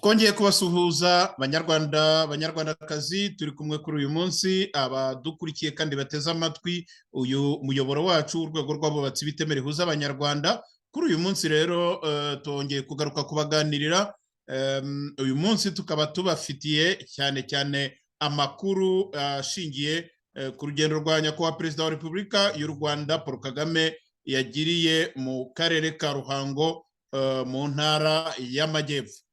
twongeye kubasuhuza banyarwandakazi turi kumwe kuri uyu munsi abadukurikiye kandi bateze amatwi uyu muyoboro wacu urwego rw'abubatsi b'iteme rihuza abanyarwanda. Kuri uyu munsi rero twongeye kugaruka kubaganirira. Uyu munsi tukaba tubafitiye cyane cyane amakuru ashingiye ku rugendo rwa nyakubahwa perezida wa Repubulika y'u Rwanda Paul Kagame yagiriye mu karere ka Ruhango mu ntara y'Amajyepfo.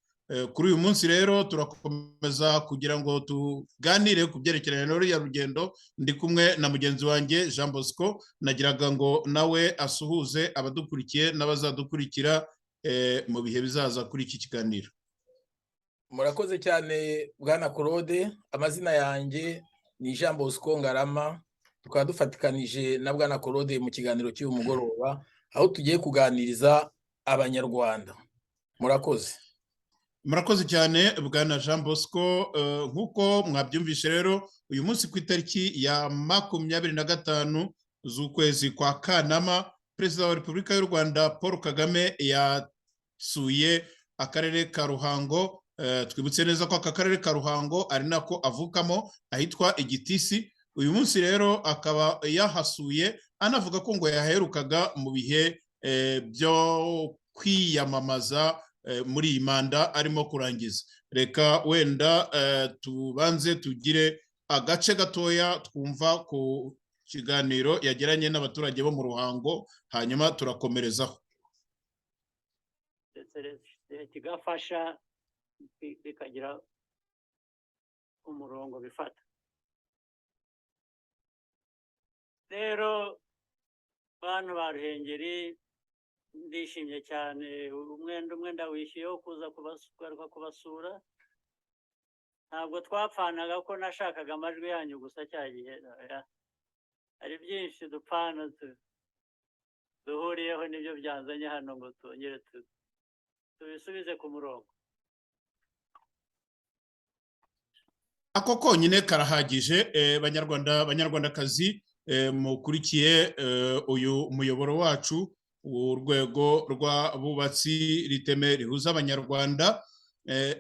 Kuri uyu munsi rero turakomeza kugira ngo tuganire ku byerekeranye n'uriya rugendo. Ndi kumwe na mugenzi wanjye Jean Bosco, nagiraga ngo nawe asuhuze abadukurikiye n'abazadukurikira mu bihe bizaza kuri iki kiganiro. Murakoze cyane Bwana Claude, amazina yanjye ni Jean Bosco Ngarama. Tukaba dufatikanije na Bwana Claude mu kiganiro cy'uyu mugoroba, aho tugiye kuganiriza abanyarwanda. Murakoze. Murakoze cyane Bwana Jean Bosco. Nk'uko mwabyumvishe rero, uyu munsi ku itariki ya 25 z'ukwezi kwa Kanama, perezida wa Repubulika y'u Rwanda Paul Kagame yasuye akarere ka Ruhango. Twibutse neza ko aka karere ka Ruhango ari nako avukamo, ahitwa Igitisi. Uyu munsi rero akaba yahasuye, anavuga ko ngo yaherukaga mu bihe byo kwiyamamaza muri iyi manda arimo kurangiza. Reka wenda tubanze tugire agace gatoya twumva ku kiganiro yagiranye n'abaturage bo mu Ruhango, hanyuma turakomerezaho. Kigafasha bikagira umurongo bifata. Rero bantu ba Ruhengeri, ndishimye cyane. Umwenda wishyuyeho kuza kubasura. Ntabwo twapfanaga ko nashakaga amajwi yanyu gusa cya gihe. Hari byinshi dupfana duhuriyeho, nibyo byanzanye hano ngo tongere tubisubize ku murongo. Ako konyine karahagije. Banyarwandakazi mukurikiye uyu muyoboro wacu, urwego rw'abubatsi riteme rihuza abanyarwanda.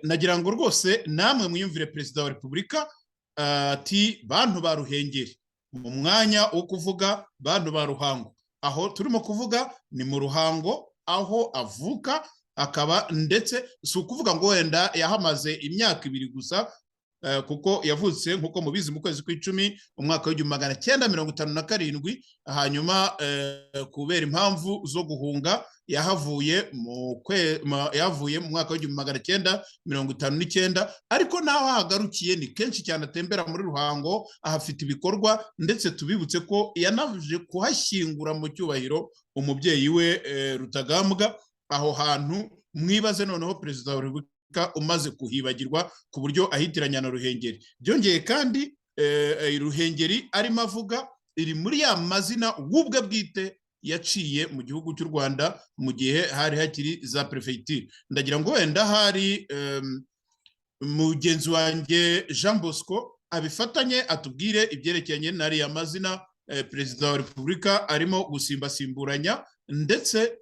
Nagira ngo rwose namwe mwiyumvire perezida wa Repubulika ati bantu ba Ruhengeri, mu mwanya wo kuvuga bantu ba Ruhango. Aho turimo kuvuga ni mu Ruhango aho avuka, akaba ndetse si ukuvuga ngo wenda yahamaze imyaka 2 gusa, kuko yavutse nk'uko mubizi mu kwezi kw'icumi umwaka w'1957, hanyuma kubera impamvu zo guhunga yahavuye mu mwaka w'1959. ariko naho hagarukiye ni kenshi cyane atembera muri Ruhango, ahafite ibikorwa, ndetse tubibutse ko yanavuje kuhashyingura mu cyubahiro umubyeyi we Rutagambwa. Aho hantu mwibaze noneho perezida wa Repubulika umaze kuhibagirwa ku buryo ahitiranya na Ruhengeri. Byongeye kandi Ruhengeri arimo avuga iri muri ya mazina wubwe bwite yaciye mu gihugu cy'u Rwanda mu gihe hari hakiri za prefecture. Ndagira ngo wenda hari mugenzi wanjye Jean Bosco abifatanye atubwire ibyerekeranye n'ariya mazina perezida wa Repubulika arimo gusimbasimburanya, ndetse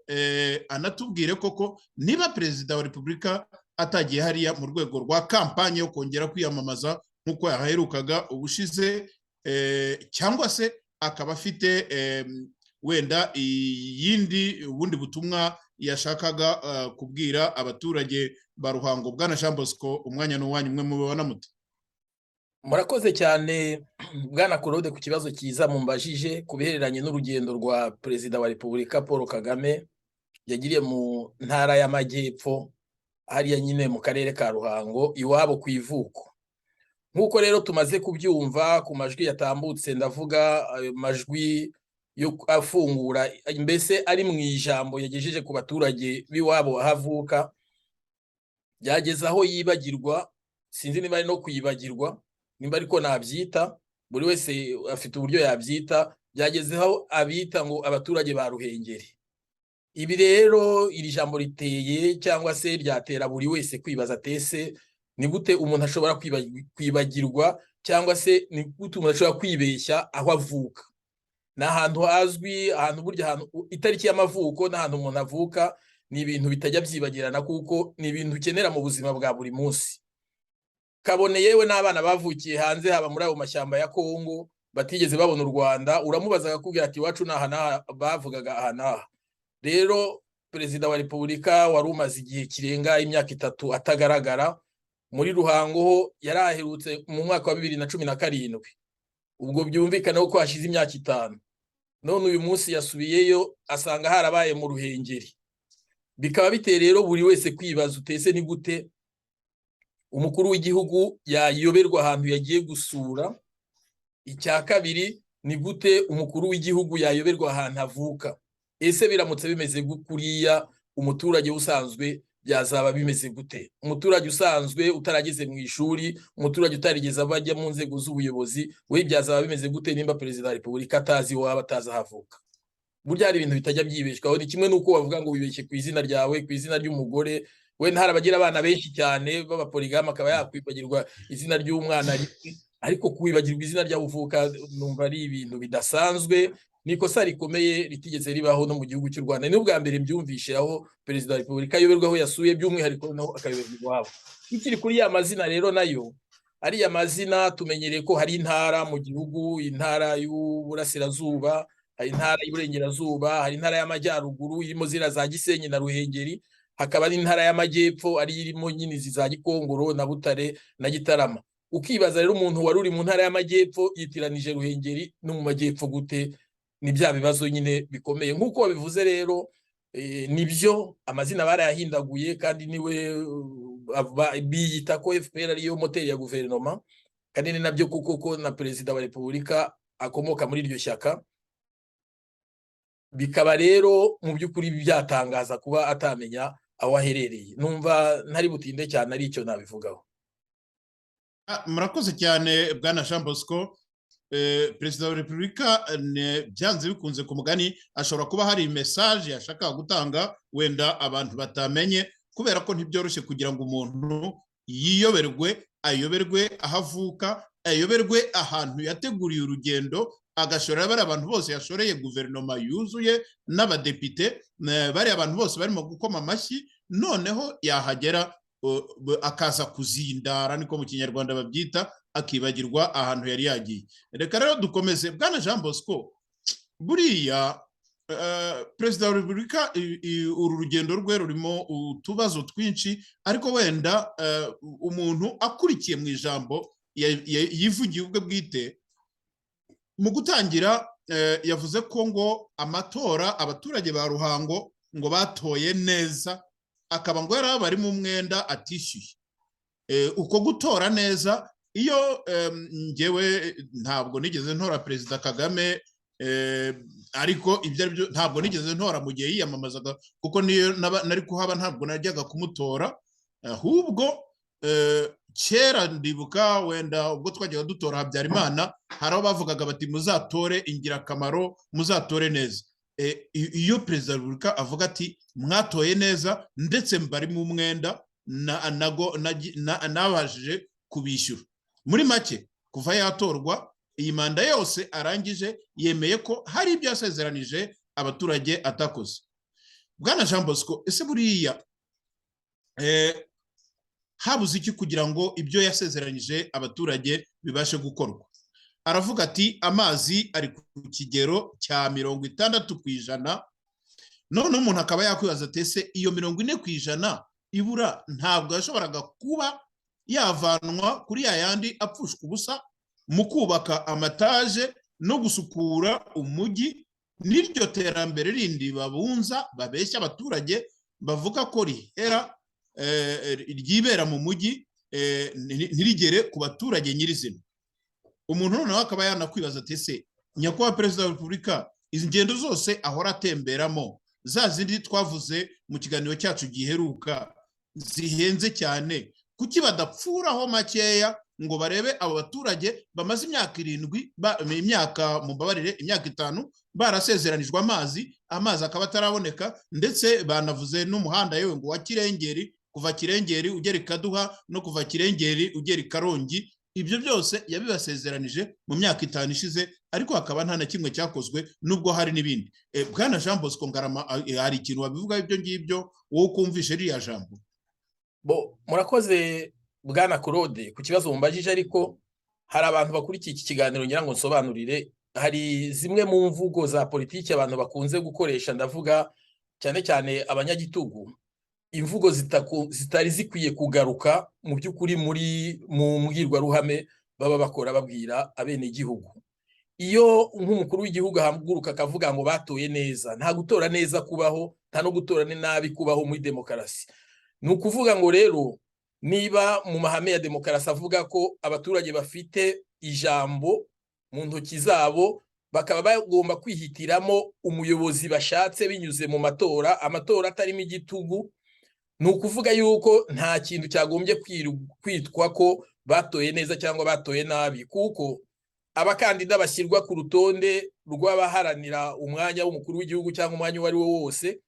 anatubwire koko niba perezida wa Repubulika atagiye hariya mu rwego rwa kampanye yo kongera kwiyamamaza nk'uko yaherukaga ubushize, cyangwa se akaba afite wenda ubundi butumwa yashakaga kubwira abaturage ba Ruhango. Bwana Jean Bosco, umwanya n'uwanyu, mwe mubibona mute? Murakoze cyane Bwana Claude ku kibazo cyiza mumbajije ku bihereranye n'urugendo rwa perezida wa Repubulika Paul Kagame yagiriye mu ntara y'Amajyepfo, hariya nyine mu karere ka Ruhango, iwabo ku ivuko. Nk'uko rero tumaze kubyumva ku majwi yatambutse, ndavuga majwi yo afungura, mbese ari mu ijambo yagejeje ku baturage b'iwabo ahavuka, byageze aho yibagirwa. Sinzi niba ari no kuyibagirwa, nimba ariko nabyita, buri wese afite uburyo yabyita. Byageze aho abita ngo abaturage ba Ruhengeri. Ibi rero iri jambo riteye cyangwa se ryatera buri wese kwibaza, tese ni gute umuntu ashobora kwibagirwa, cyangwa se ni gute umuntu ashobora kwibeshya aho avuka. Ni ahantu hazwi, ahantu burya itariki y'amavuko n'ahantu umuntu avuka ni ibintu bitajya byibagirana kuko ni ibintu ukenera mu buzima bwa buri munsi. Kabone yewe n'abana bavukiye hanze haba muri ayo mashyamba ya Kongo batigeze babona u Rwanda, uramubaza akakubwira ati iwacu naha naha, bavugaga aha naha. Rero perezida wa repubulika wari umaze igihe kirenga imyaka 3 atagaragara muri Ruhango ho yaraherutse mu mwaka wa 2017, ubwo byumvikana ko hashize imyaka 5. None uyu munsi yasubiyeyo asanga harabaye mu Ruhengeri. Bikaba biteye rero buri wese kwibaza utese ni gute umukuru w'igihugu yayoberwa ahantu yagiye gusura. Icya kabiri ni gute umukuru w'igihugu yayoberwa ahantu avuka. Ese biramutse bimeze kuriya umuturage usanzwe byazaba bimeze gute? Umuturage usanzwe utarageze mu ishuri, umuturage utarigeze abajya mu nzego z'ubuyobozi, we byazaba bimeze gute nimba perezida wa repubulika atazi waba atazahavuka? Burya hari ibintu bitajya byibeshwaho. Ni kimwe nuko bavuga ngo wibeshye ku izina ryawe, ku izina ry'umugore. We ntarabagira abana benshi cyane baba polygame akaba yakwibagirwa izina ry'umwana rimwe, ariko kwibagirwa izina ry'abuvuka numva ari ibintu bidasanzwe. Nikosa rikomeye ritigeze ribaho no mu gihugu cy'u Rwanda. Ni ubwa mbere mbyumvishe aho perezida wa repubulika ayoberwaho yasuye, by'umwihariko naho akayoberwa iwabo. Ikiri kuri ya mazina rero nayo ari ya mazina tumenyereye ko hari intara mu gihugu, intara y'uburasirazuba, hari intara y'uburengerazuba, hari intara y'amajyaruguru irimo zira za Gisenyi na Ruhengeri, hakaba n'intara y'amajyepfo ari irimo nyine za Gikongoro na Butare na Gitarama. Ukibaza rero umuntu wari uri mu ntara y'amajyepfo yitiranije Ruhengeri no mu majyepfo gute? Ni bya bibazo nyine bikomeye nk'uko wabivuze rero. Nibyo amazina barayahindaguye kandi niwe biyita ko FPR ariyo moteri ya guverinoma, kandi ni nabyo kuko na perezida wa repubulika akomoka muri iryo shyaka. Bikaba rero mu by'ukuri byatangaza kuba atamenya aho aherereye. Numva ntari butinde cyane ari icyo nabivugaho. Murakoze cyane bwana Jean Bosco. Perezida wa repubulika byanze bikunze ku mugani ashobora kuba hari message yashaka gutanga wenda abantu batamenye, kubera ko ntibyoroshye kugira ngo umuntu ayoberwe ahavuka, ayoberwe ahantu yateguriye urugendo, agashorera bari abantu bose yashoreye guverinoma yuzuye n'abadepite, bari abantu bose barimo gukoma amashyi, noneho yahagera akaza kuzindara, niko mu kinyarwanda babyita, akibagirwa ahantu yari yagiye. Reka rero dukomeze. Bwana Jean Bosco, buriya perezida wa repubulika uru rugendo rwe rurimo utubazo twinshi, ariko wenda umuntu akurikiye mu ijambo yivugiye ubwe bwite mu gutangira yavuze ko ngo amatora abaturage ba Ruhango ngo batoye neza, akaba ngo yari bari mu mwenda atishyuye. Uko gutora neza, iyo ngewe ntabwo nigeze ntora perezida Kagame, ariko ibyo aribyo ntabwo nigeze ntora mu gihe yiyamamazaga, kuko niyo nari kuhaba ntabwo najyaga kumutora. Ahubwo kera ndibuka wenda ubwo twajyaga dutora Habyarimana, hari aho bavugaga bati muzatore ingirakamaro, muzatore neza. Iyo perezida wa repubulika avuga ati mwatoye neza ndetse mbari mu mwenda, nabashije kubishyura. Muri make kuva yatorwa iyi manda yose arangije, yemeye ko hari ibyo yasezeranije abaturage atakoze. Bwana Jean Bosco, ese buriya habuze iki kugira ngo ibyo yasezeranyije abaturage bibashe gukorwa? Aravuga ati amazi ari ku kigero cya 60%, none umuntu akaba yakwibaza ati ese iyo 40% ibura ntabwo yashoboraga kuba yavanwa kuri yayandi apfushwa ubusa mu kubaka amataje no gusukura umujyi, n'iryo terambere rindi babunza babeshya abaturage bavuga ko rihera ryibera mu mujyi ntirigere ku baturage nyirizina. Umuntu noneho akaba yanakwibaza ati ese nyakubahwa perezida wa repubulika izi ngendo zose ahora atemberamo, za zindi twavuze mu kiganiro cyacu giheruka, zihenze cyane, kuki badapfuraho makeya ngo barebe abo baturage bamaze imyaka 7 imyaka mubabarire imyaka 5 barasezeranijwe amazi akaba ataraboneka, ndetse banavuze n'umuhanda yewe ngo wa Kirengeri, kuva Kirengeri ugera Kaduha no kuva Kirengeri ugera Karongi ibyo byose yabibasezeranije mu myaka 5 ishize, ariko hakaba nta na kimwe cyakozwe, nubwo hari n'ibindi. Bwana Jean Bosco Ngarama, hari ikintu wabivuga ibyo ngibyo wowe kumvishe ririya jambo? Murakoze Bwana Claude ku kibazo mumbajije, ariko hari abantu bakurikiye iki kiganiro ngira ngo nsobanurire. Hari zimwe mu mvugo za politiki abantu bakunze gukoresha, ndavuga cyane cyane abanyagitugu, imvugo zitari zikwiye kugaruka mu by'ukuri mu mbwirwaruhame baba bakora babwira abene igihugu. Iyo nk'umukuru w'igihugu ahaguruka akavuga ngo batoye neza, nta gutora neza kubaho, nta no gutora nabi kubaho muri demokarasi. Ni ukuvuga ngo rero niba mu mahame ya demokarasi avuga ko abaturage bafite ijambo mu ntoki zabo, bakaba bagomba kwihitiramo umuyobozi bashatse binyuze mu matora, amatora atarimo igitugu, ni ukuvuga yuko nta kintu cyagombye kwitwa ko batoye neza cyangwa batoye nabi, kuko abakandida bashyirwa ku rutonde rw'abaharanira umwanya w'umukuru w'igihugu cyangwa umwanya uwo ari wo wose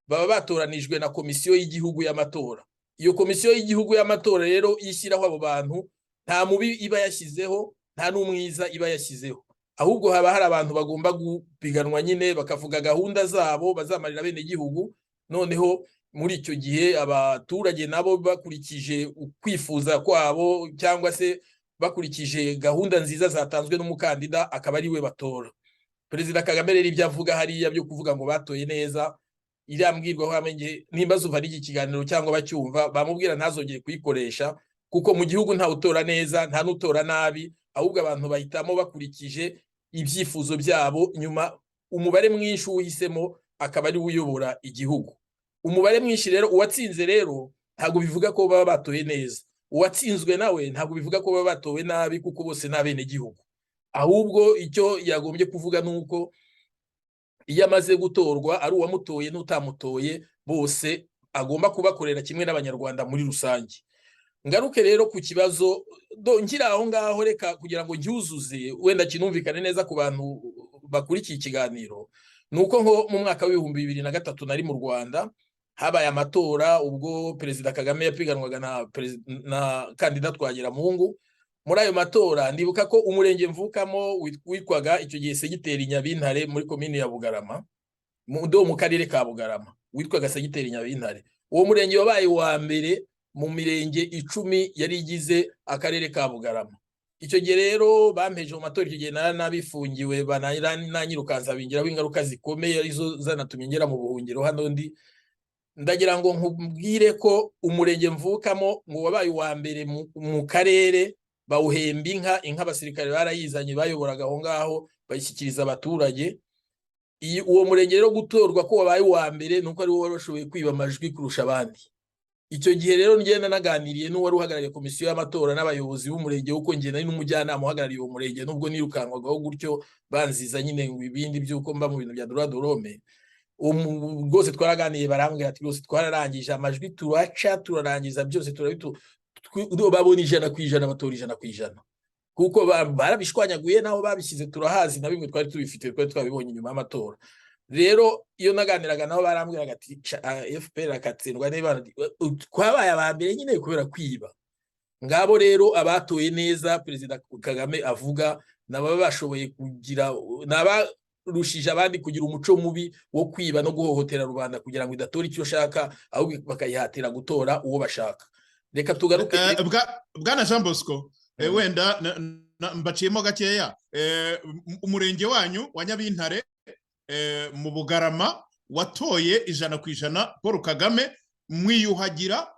baba batoranijwe na komisiyo y'igihugu y'amatora. Iyo komisiyo y'igihugu y'amatora rero ishyiraho abo bantu, nta mubi iba yashyizeho, nta n'umwiza iba yashyizeho, ahubwo haba hari abantu bagomba gupiganwa nyine bakavuga gahunda zabo bazamarira bene igihugu. Noneho muri icyo gihe abaturage nabo bakurikije kwifuza kwabo cyangwa se bakurikije gahunda nziza zatanzwe n'umukandida, akaba ari we batora. Perezida Kagame rero ibyo avuga hariya byo kuvuga ngo batoye neza, iriya mbwirwaruhame nimba zuva n'iki kiganiro cyangwa bacyumva, bamubwira ntazongere kuyikoresha, kuko mu gihugu nta utora neza nta n'utora nabi, ahubwo abantu bahitamo bakurikije ibyifuzo byabo, nyuma umubare mwinshi uhisemo akaba ari uyobora igihugu. Umubare mwinshi rero, uwatsinze rero ntabwo bivuga ko baba batoye neza, uwatsinzwe nawe ntabwo bivuga ko baba batowe nabi, kuko bose ni abenegihugu. Ahubwo icyo yagombye kuvuga ni uko iyo amaze gutorwa, ari uwamutoye n'utamutoye, bose agomba kubakorera kimwe n'abanyarwanda muri rusange. Ngaruke rero ku kibazo ngira aho ngaho, reka kugira ngo ncyuzuze wenda kinumvikane neza ku bantu bakurikiye ikiganiro. Nuko nko mu mwaka wa 2003 nari mu Rwanda, habaye amatora ubwo Perezida Kagame yapiganwaga na kandida Twagiramungu. Muri ayo matora ndibuka ko umurenge mvukamo witwaga icyo gihe Segiteri Nyabintare muri komini ya Bugarama, mu karere ka Bugarama, witwaga Segiteri Nyabintare. Uwo murenge wabaye wa mbere mu mirenge 10 yari igize akarere ka Bugarama. Icyo gihe rero bampeje mu matora, icyo gihe nabifungiwe bananyirukanza bingiraho ingaruka zikomeye, arizo zanatumye ngera mu buhungiro hano ndi. Ndagira ngo nkubwire ko umurenge mvukamo ngo wabaye wa mbere mu karere, bawuhemba inka abasirikare barayizanye bayoboraga aho ngaho bayishyikiriza abaturage. Uwo murenge rero gutorwa ko wabaye wa mbere nuko ari wowe warashoboye kwiba amajwi kurusha abandi. Icyo gihe rero ngenda naganiriye n'uwari uhagarariye komisiyo y'amatora n'abayobozi b'umurenge, uko ngenda ari n'umujyanama uhagarariye uwo murenge, nubwo nirukanwagaho gutyo banziza nyine ngo ibindi by'uko mba mu bintu bya droit de l'homme. Rwose twaraganiye, barambwira ati rwose twararangije amajwi turarangiza byose babona 100%, batora 100%, kuko barabishwanyaguye naho babishyize turahazi, na bimwe twari tubifite, twari twabibonye nyuma y'amatora. Rero iyo naganiraga nabo barambwiraga ati FPR akatsindwa niba twabaye abambere nyine kubera kwiba. Ngabo rero abatoye neza Perezida Kagame avuga, naba bashoboye kugira rushije abandi kugira umuco mubi wo kwiba no guhohotera rubanda kugira ngo idatora icyo shaka, ahubwo bakayihatira gutora uwo bashaka. Reka tugaruke Bwana Jean Bosco, wenda mbaciyemo gakeya. Umurenge wanyu wa Nyabintare mu Bugarama watoye 100% Paul Kagame, mwiyuhagira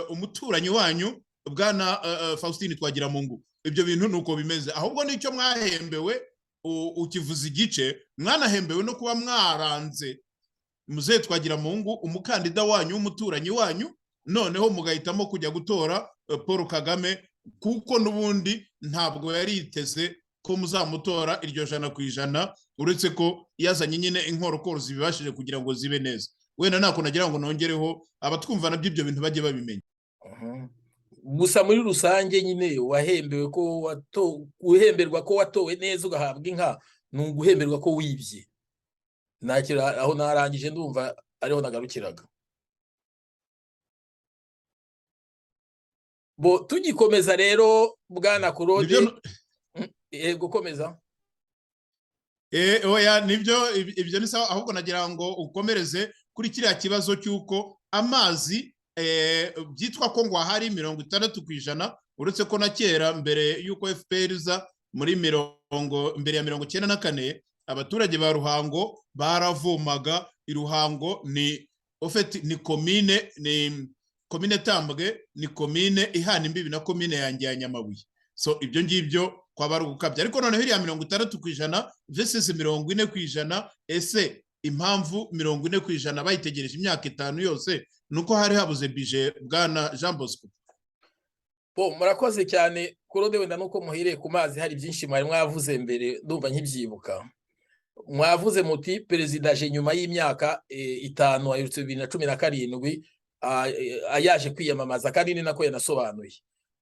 umuturanyi wanyu Bwana Faustin Twagiramungu. Ibyo bintu nuko bimeze, ahubwo nicyo mwahembewe. Ukivuza igice, mwanahembewe no kuba mwaranze Muzehe Twagiramungu umukandida wanyu w'umuturanyi wanyu, noneho mugahitamo kujya gutora Paul Kagame, kuko n'ubundi ntabwo yari yiteze ko muzamutora iryo 100%, uretse ko yazanye nyine inkorokoro zibibashije kugira ngo zibe neza. Wenda nako nagira ngo nongereho abatwumva nabyo ibyo bintu bajye babimenya. Gusa muri rusange nyine wahembewe ko uhemberwa ko watowe neza ugahabwa inka, ni uguhemberwa ko wibye. Nakira aho narangije, ndumva ariho nagarukiraga. bo tugikomeza rero bwana Claude gukomeza oya nibyo ibyo ni sawa, ahubwo nagira ngo ukomereze kuri kiriya kibazo cy'uko amazi byitwa ko ngo ahari 60%, uretse ko na kera mbere y'uko FPR iza muri mbere ya 1994 abaturage ba Ruhango baravomaga. Iruhango ni ni komine Tambwe, ni komine ihana imbibi na komine yanjye ya Nyamabuye. So ibyo ngibyo kwaba ari ugukabya, ariko noneho iriya 60% versus 40%, ese impamvu 40% bayitegereje imyaka 5 yose nuko hari habuze budget bwana Jean Bosco? Murakoze cyane Claude, wenda nuko muhire ku mazi hari byinshi mwari mwavuze mbere ndumva nkibyibuka. Mwavuze muti perezida aje nyuma y'imyaka 5 ayirutse 2017 ayaje kwiyamamaza, kandi ni nako yanasobanuye.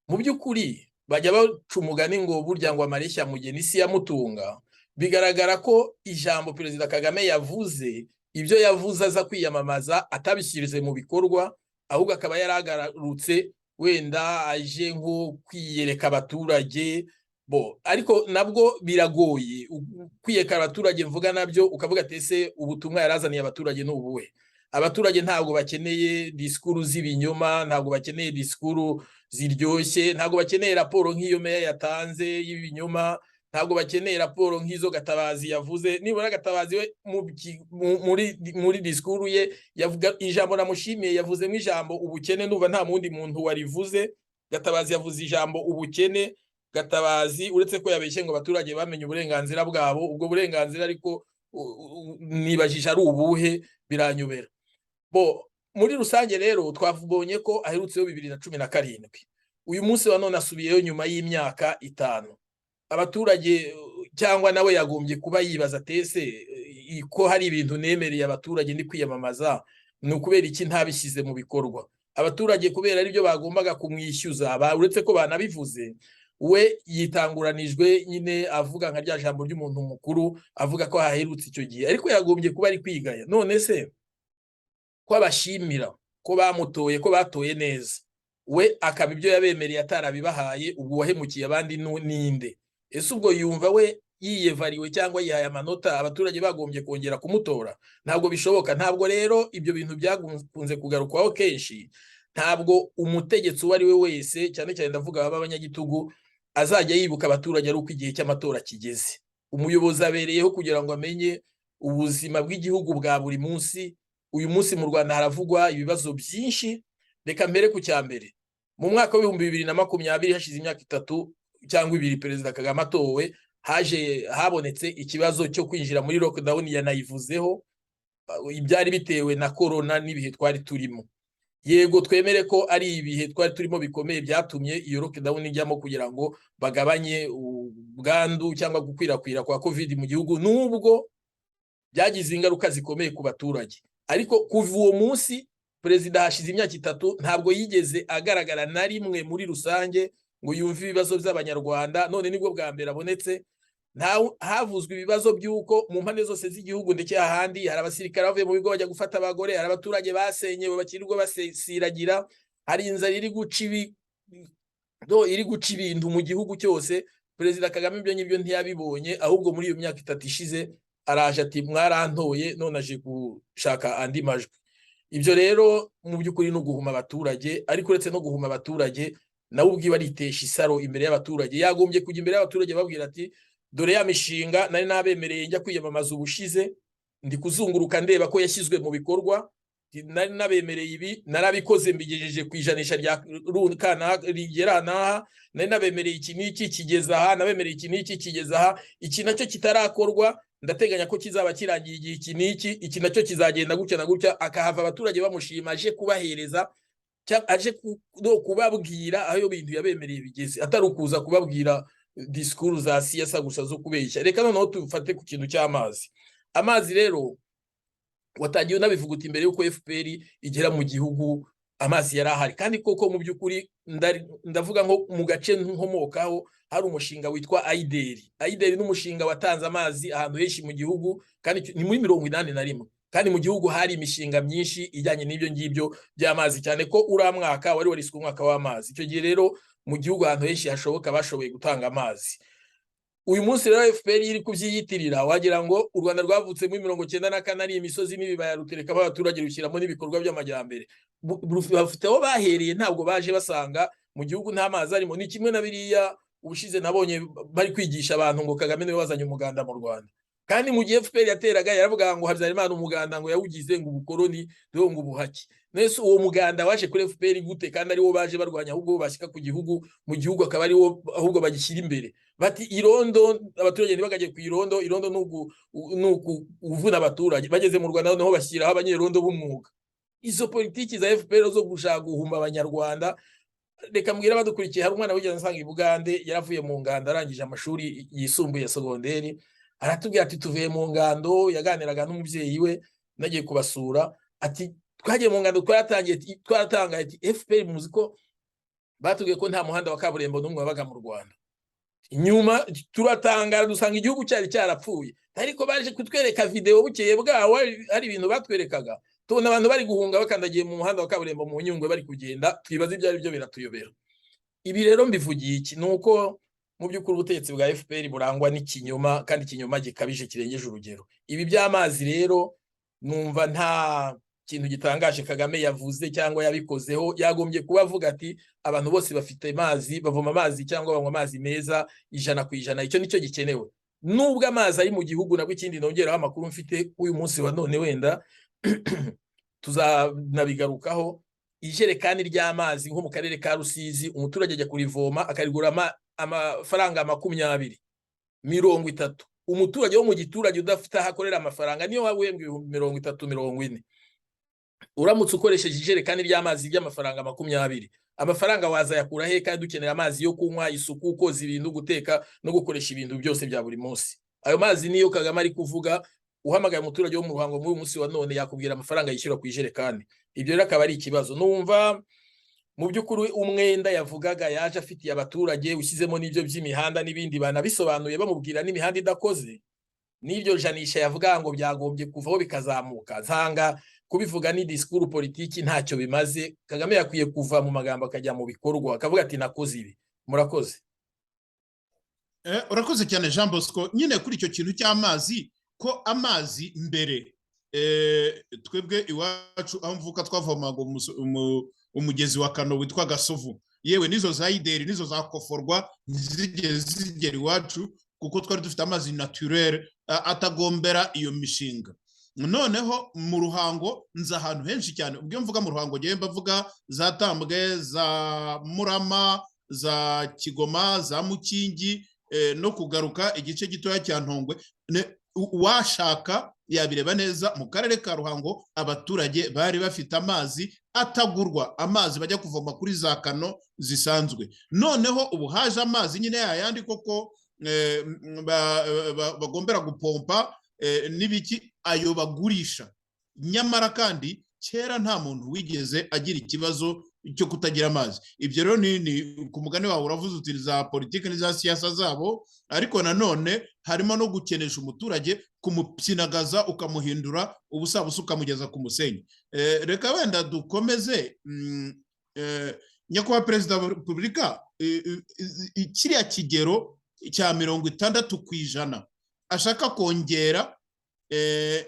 Mu by'ukuri bajya baca umugani ngo burya ngo amareshya mugeni isi yamutunga. Bigaragara ko ijambo Perezida Kagame yavuze, ibyo yavuze aza kwiyamamaza atabishyirize mu bikorwa, ahubwo akaba yaragarutse wenda aje nko kwiyereka abaturage. Ariko nabwo biragoye kwiyeka abaturage, mvuga nabyo ukavuga tese ubutumwa yarazaniye abaturage n'ubuhe. Abaturage ntabwo bakeneye disikuru z'ibinyoma, ntabwo bakeneye disikuru ziryoshye, ntabwo bakeneye raporo nk'iyo meya yatanze y'ibinyoma, ntabwo bakeneye raporo nk'izo Gatabazi yavuze. Nibura Gatabazi we muri disikuru ye yavuga ijambo namushimiye, yavuzemo ijambo ubukene, numva nta mundi muntu warivuze. Gatabazi yavuze ijambo ubukene. Gatabazi uretse ko yabeshye ngo abaturage bamenye uburenganzira bwabo, ubwo burenganzira ariko nibajije ari ubuhe, biranyobera. Muri rusange rero twavubonye ko aherutseho 2017. Uyu munsi wa none asubiyeyo nyuma y'imyaka 5. Abaturage cyangwa nawe yagombye kuba yibaza tese ko hari ibintu nemereye abaturage ndi kwiyamamaza, ni ukubera iki ntabishyize mu bikorwa. Abaturage kubera ari byo bagombaga kumwishyuza, uretse ko banabivuze, we yitanguranijwe nyine avuga nka rya jambo ry'umuntu mukuru, avuga ko haherutse icyo gihe, ariko yagombye kuba ari kwigaya. None se ko abashimira ko bamutoye, ko batoye neza, we akaba ibyo yabemereye atarabibahaye, ubwo wahemukiye abandi ninde? Ese ubwo yumva we yiyevariwe cyangwa yihaye amanota abaturage bagombye kongera kumutora? Ntabwo bishoboka. Ntabwo rero ibyo bintu byakunze kugarukwaho kenshi. Ntabwo umutegetsi uwo ari we wese, cyane cyane ndavuga ab'abanyagitugu, azajya yibuka abaturage ari uko igihe cy'amatora kigeze. Umuyobozi abereyeho kugira ngo amenye ubuzima bw'igihugu bwa buri munsi. Uyu munsi mu Rwanda haravugwa ibibazo byinshi. Reka mbere ku cyambere, mu mwaka wa 2020 hashize imyaka 3 cyangwa 2 Perezida Kagame atowe, habonetse ikibazo cyo kwinjira muri lockdown yanayivuzeho, ibyari bitewe na corona n'ibihe twari turimo. Yego twemere ko ari ibihe twari turimo bikomeye byatumye iyo lockdown ijyamo kugira ngo bagabanye ubwandu cyangwa gukwirakwira kwa covid mu gihugu, nubwo byagize ingaruka zikomeye ku baturage. Ariko kuva uwo munsi perezida hashize imyaka 3 ntabwo yigeze agaragara na rimwe muri rusange ngo yumve ibibazo by'abanyarwanda. None nibwo bwa mbere abonetse. Havuzwe ibibazo by'uko mu mpande zose z'igihugu ndetse ahandi hari abasirikare bavuye mu bigo bajya gufata abagore, hari abaturage basenyewe bakirirwa basiragira, hari inzara iri guca ibintu mu gihugu cyose. Perezida Kagame ibyo ngibyo ntiyabibonye, ahubwo muri iyo myaka 3 ishize araje ati mwarantoye, none aje gushaka andi majwi. Ibyo rero mu by'ukuri no guhuma abaturage, ariko uretse no guhuma abaturage nawe ubwiwe aritesha isaro imbere y'abaturage. Yagombye kujya imbere y'abaturage babwira ati dore ya mishinga nari nabemereye njya kwiyamamaza ubushize, ndi kuzunguruka ndeba ko yashyizwe mu bikorwa, nari nabemereye ibi, narabikoze mbigejeje ku ijanisha rya runaka rigera naha, nari nabemereye iki n'iki kigeza aha, nabemereye iki n'iki kigeza aha, iki nacyo kitarakorwa, ndateganya ko kizaba kirangiye igihe iki n'iki, iki nacyo kizagenda gutya na gutya. Akahava abaturage bamushima, aje kubahereza, aje kubabwira aho bintu yabemereye bigeze, atari ukuza kubabwira disikuru za siyasa gusa zo kubeshya. Reka noneho tufate ku kintu cy'amazi. Amazi rero watangiye unabivuga uti imbere yuko FPR igera mu gihugu amazi yarahari, kandi koko mu by'ukuri ndavuga nko mu gace nkomokaho hari umushinga witwa Aideri. Aideri n'umushinga watanze amazi ahantu henshi mu gihugu, kandi ni muri 81. kandi mu gihugu hari imishinga myinshi ijyanye n'ibyo ngibyo by'amazi, cyane ko uriya mwaka wari wariswe umwaka w'amazi. Icyo gihe rero mu gihugu ahantu henshi hashoboka bashoboye gutanga amazi. Uyu munsi rero FPR iri kubyiyitirira, wagira ngo u Rwanda rwavutse muri 1994 ari imisozi n'ibibaya rutereka abaturage rushyiramo n'ibikorwa by'amajyambere. Bafite aho bahereye, ntabwo baje basanga mu gihugu nta mazi arimo. Ni kimwe na biriya ubushize nabonye bari kwigisha abantu ngo Kagame niwe wazanye umuganda mu Rwanda, kandi mu gihe FPR yateraga yaravuga ngo Habyarimana umuganda ngo yawugize ngo ubukoloni ngo ubuhake. Nese uwo muganda waje kuri FPR gute kandi ari wo baje barwanya, ahubwo bashyika ku gihugu, mu gihugu akaba ari wo ahubwo bagishyira imbere. Bati irondo, abaturage ntibagaje ku irondo, irondo nuku uvuna abaturage. Bageze mu Rwanda noneho bashyiraho abanyerondo b'umwuga. Izo politiki za FPR zo gushaka guhumba abanyarwanda, reka mbwira badukurikiye, hari umwana wigeze nsanga i Bugande, yaravuye mu ngando arangije amashuri yisumbuye segonderi, aratubwira ati tuvuye mu ngando, yaganiraga n'umubyeyi we, nagiye kubasura, ati twagiye mu ngando twaratangaye, ati FPR muzi ko batubwiye ko nta muhanda wa kaburimbo n'umwe wabaga mu Rwanda. Inyuma turatangara dusanga igihugu cyari cyarapfuye, ariko baje kutwereka video bukeye bwaho hari ibintu batwerekaga, tubona abantu bari guhunga bakandagiye mu muhanda wa kaburimbo mu Nyungwe bari kugenda, twibaza ibyo ari byo biratuyobera. Ibi rero mbivugiye iki? Nuko mu by'ukuri ubutegetsi bwa FPR burangwa n'ikinyoma, kandi ikinyoma gikabije kirengeje urugero. Ibi by'amazi rero numva nta kintu gitangaje Kagame yavuze cyangwa yabikozeho. Yagombye kuba avuga ati abantu bose bafite amazi, bavoma amazi cyangwa banywa amazi meza 100%. Icyo nicyo gikenewe. Nubwo amazi ari mu gihugu, nabwo ikindi nongeraho amakuru mfite uyu munsi wa none, wenda tuzanabigarukaho. Ijerekani ry'amazi nko mu karere ka Rusizi, umuturage ajya kurivoma akarigura amafaranga 20, 30. Umuturage wo mu giturage udafite ahakorera amafaranga niyo wahembwa 30, 40. Uramutse ukoresheje ijerekani ry'amazi ry'amafaranga 20, amafaranga waza yakura he? Kandi dukenera amazi yo kunywa, isuku, koza ibintu, guteka no gukoresha ibintu byose bya buri munsi. Ayo mazi niyo Kagame ari kuvuga. Uhamagaye umuturage wo mu Ruhango muri uyu munsi wa none yakubwira amafaranga yishyura ku ijerekani. Ibyo rero akaba ari ikibazo. Numva mu by'ukuri umwenda yavugaga yaje afitiye abaturage, ushyizemo n'ibyo by'imihanda n'ibindi, banabisobanuye bamubwira n'imihanda idakoze, n'ibyo janisha yavuga ngo byagombye kuvaho bikazamuka. Nsanga kubivuga ni discours politiki ntacyo bimaze. Kagame yakwiye kuva mu magambo akajya mu bikorwa, akavuga ati nakoze ibi. Murakoze. Urakoze cyane Jean Bosco. Nyine kuri icyo kintu cy'amazi, ko amazi mbere twebwe iwacu aho mvuka twavomaga umugezi wa Kano witwa Gasovu, yewe nizo za Ideri nizo za Koforwa zigera iwacu, kuko twari dufite amazi naturel atagombera iyo mishinga. Noneho mu Ruhango nza ahantu henshi cyane. Ubwo mvuga mu Ruhango ngiye mbavuga za Tambwe, za Murama, za Kigoma, za Mukingi, no kugaruka igice gitoya cya Ntongwe. Washaka yabireba neza, mu karere ka Ruhango abaturage bari bafite amazi atagurwa, amazi bajya kuvoma kuri za Kano zisanzwe. Noneho ubu haje amazi nyine yayandi koko bagombera gupompa n'ibiki, ayo bagurisha. Nyamara kandi kera nta muntu wigeze agira ikibazo cyo kutagira amazi. Ibyo rero ni ku mugani wawe uravuze uti za politiki n'iza siyasa zabo, ariko nanone harimo no gukenesha umuturage, kumupyinagaza ukamuhindura ubusabusa ukamugeza ku musenyi. Reka wenda dukomeze. Nyakubahwa Perezida wa Repubulika, kiriya kigero cya 60% ashaka kongera,